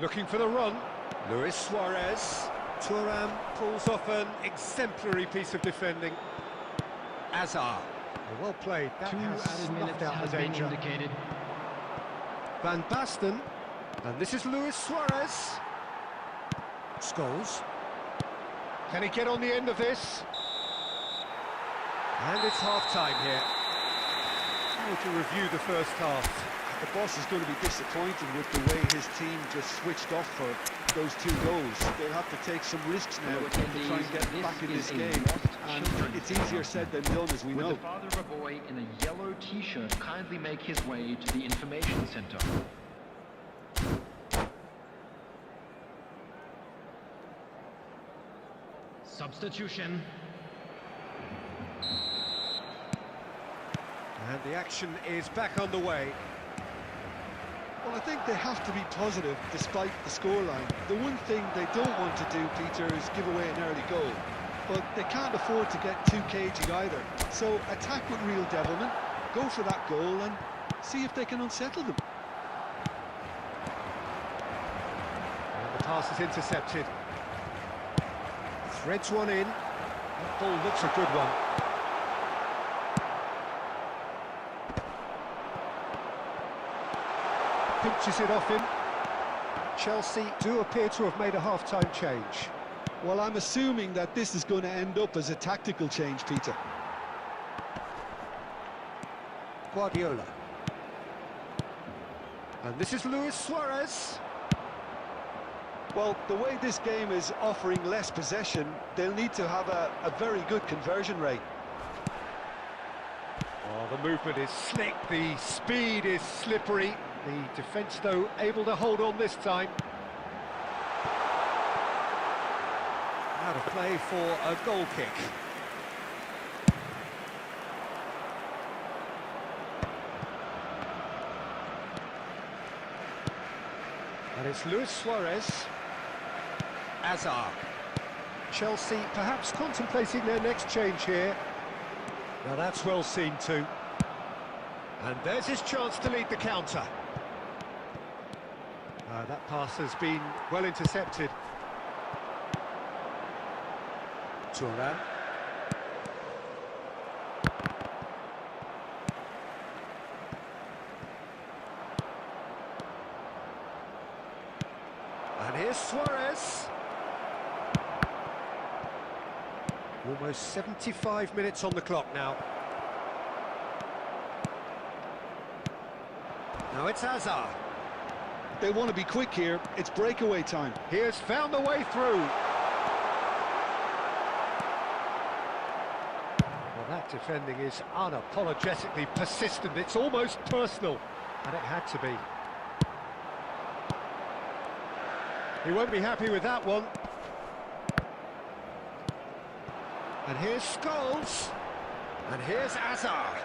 Looking for the run. Luis Suarez. Thuram pulls off an exemplary piece of defending. Hazard. Well played. That has snuffed out the danger. Van Basten. And this is Luis Suarez. Scholes. Can he get on the end of this? And it's half-time here. How to review the first half? The boss is going to be disappointed with the way his team just switched off for those two goals. They'll have to take some risks now to try and get back in this game. And it's easier said than done, as we know. Will the father of a boy in a yellow t-shirt kindly make his way to the information center? Substitution. And the action is back on the way. Well, I think they have to be positive despite the scoreline. The one thing they don't want to do, Peter, is give away an early goal. But they can't afford to get too cagey either. So attack with real devilment, go for that goal and see if they can unsettle them. And the pass is intercepted. Threads one in. That ball looks a good one. Pinches it off him. Chelsea do appear to have made a half-time change. Well, I'm assuming that this is going to end up as a tactical change, Peter. Guardiola. And this is Luis Suarez. Well, the way this game is offering less possession, they'll need to have a very good conversion rate. Oh, the movement is slick, the speed is slippery. The defence, though, able to hold on this time. Out of play for a goal kick. And it's Luis Suarez. Azar. Chelsea perhaps contemplating their next change here. Now that's well seen too. And there's his chance to lead the counter. That pass has been well intercepted. Thuram. And here's Suarez. Almost 75 minutes on the clock now. Now it's Azar. They want to be quick here, it's breakaway time. He has found the way through. Well, that defending is unapologetically persistent, it's almost personal, and it had to be. He won't be happy with that one. And here's Scholes. And here's Azar.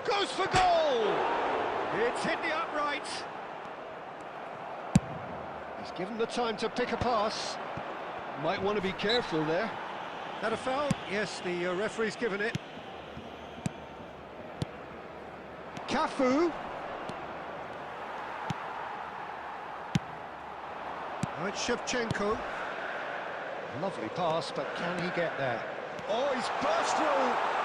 Goes for goal! It's hit the upright. He's given the time to pick a pass. Might want to be careful there. That a foul? Yes, the referee's given it. Cafu. Now it's Shevchenko. Lovely pass, but can he get there? Oh, he's burst through!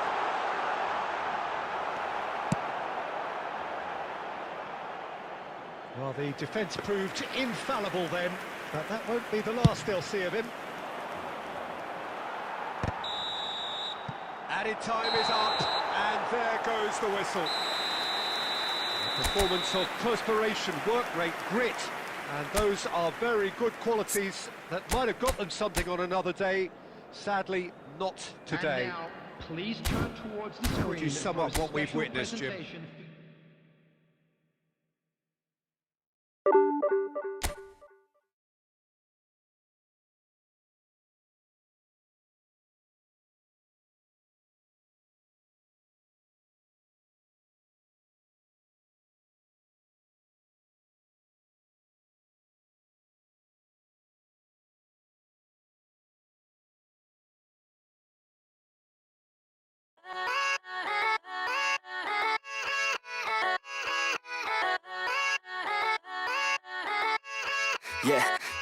Well, the defence proved infallible then, but that won't be the last they'll see of him. Added time is up, and there goes the whistle. A performance of perspiration, work rate, grit, and those are very good qualities that might have got them something on another day. Sadly, not today. And now, please turn towards the screen. Would you sum up for a what we've special witnessed, Jim? presentation.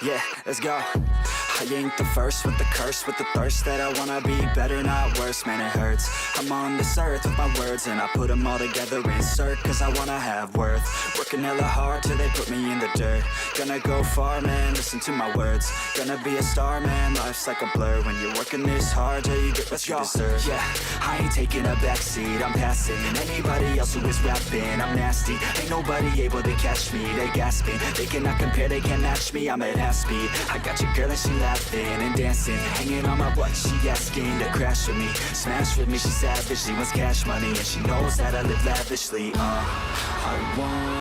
Yeah, let's go. I ain't the first with the curse, with the thirst that I wanna be better, not worse, man it hurts. I'm on this earth with my words and I put them all together, insert, cause I wanna have worth. Working hella hard till they put me in the dirt. Gonna go far, man, listen to my words. Gonna be a star, man, life's like a blur. When you're working this hard till you get what you deserve. Yeah, I ain't taking a backseat, I'm passing anybody else who is rapping. I'm nasty, ain't nobody able to catch me. They gasping, they cannot compare, they can't match me. I'm at half speed, I got your girl and she laughing and dancing, hanging on my butt, she asking to crash with me, smash with me. She savage, she wants cash money and she knows that I live lavishly. I want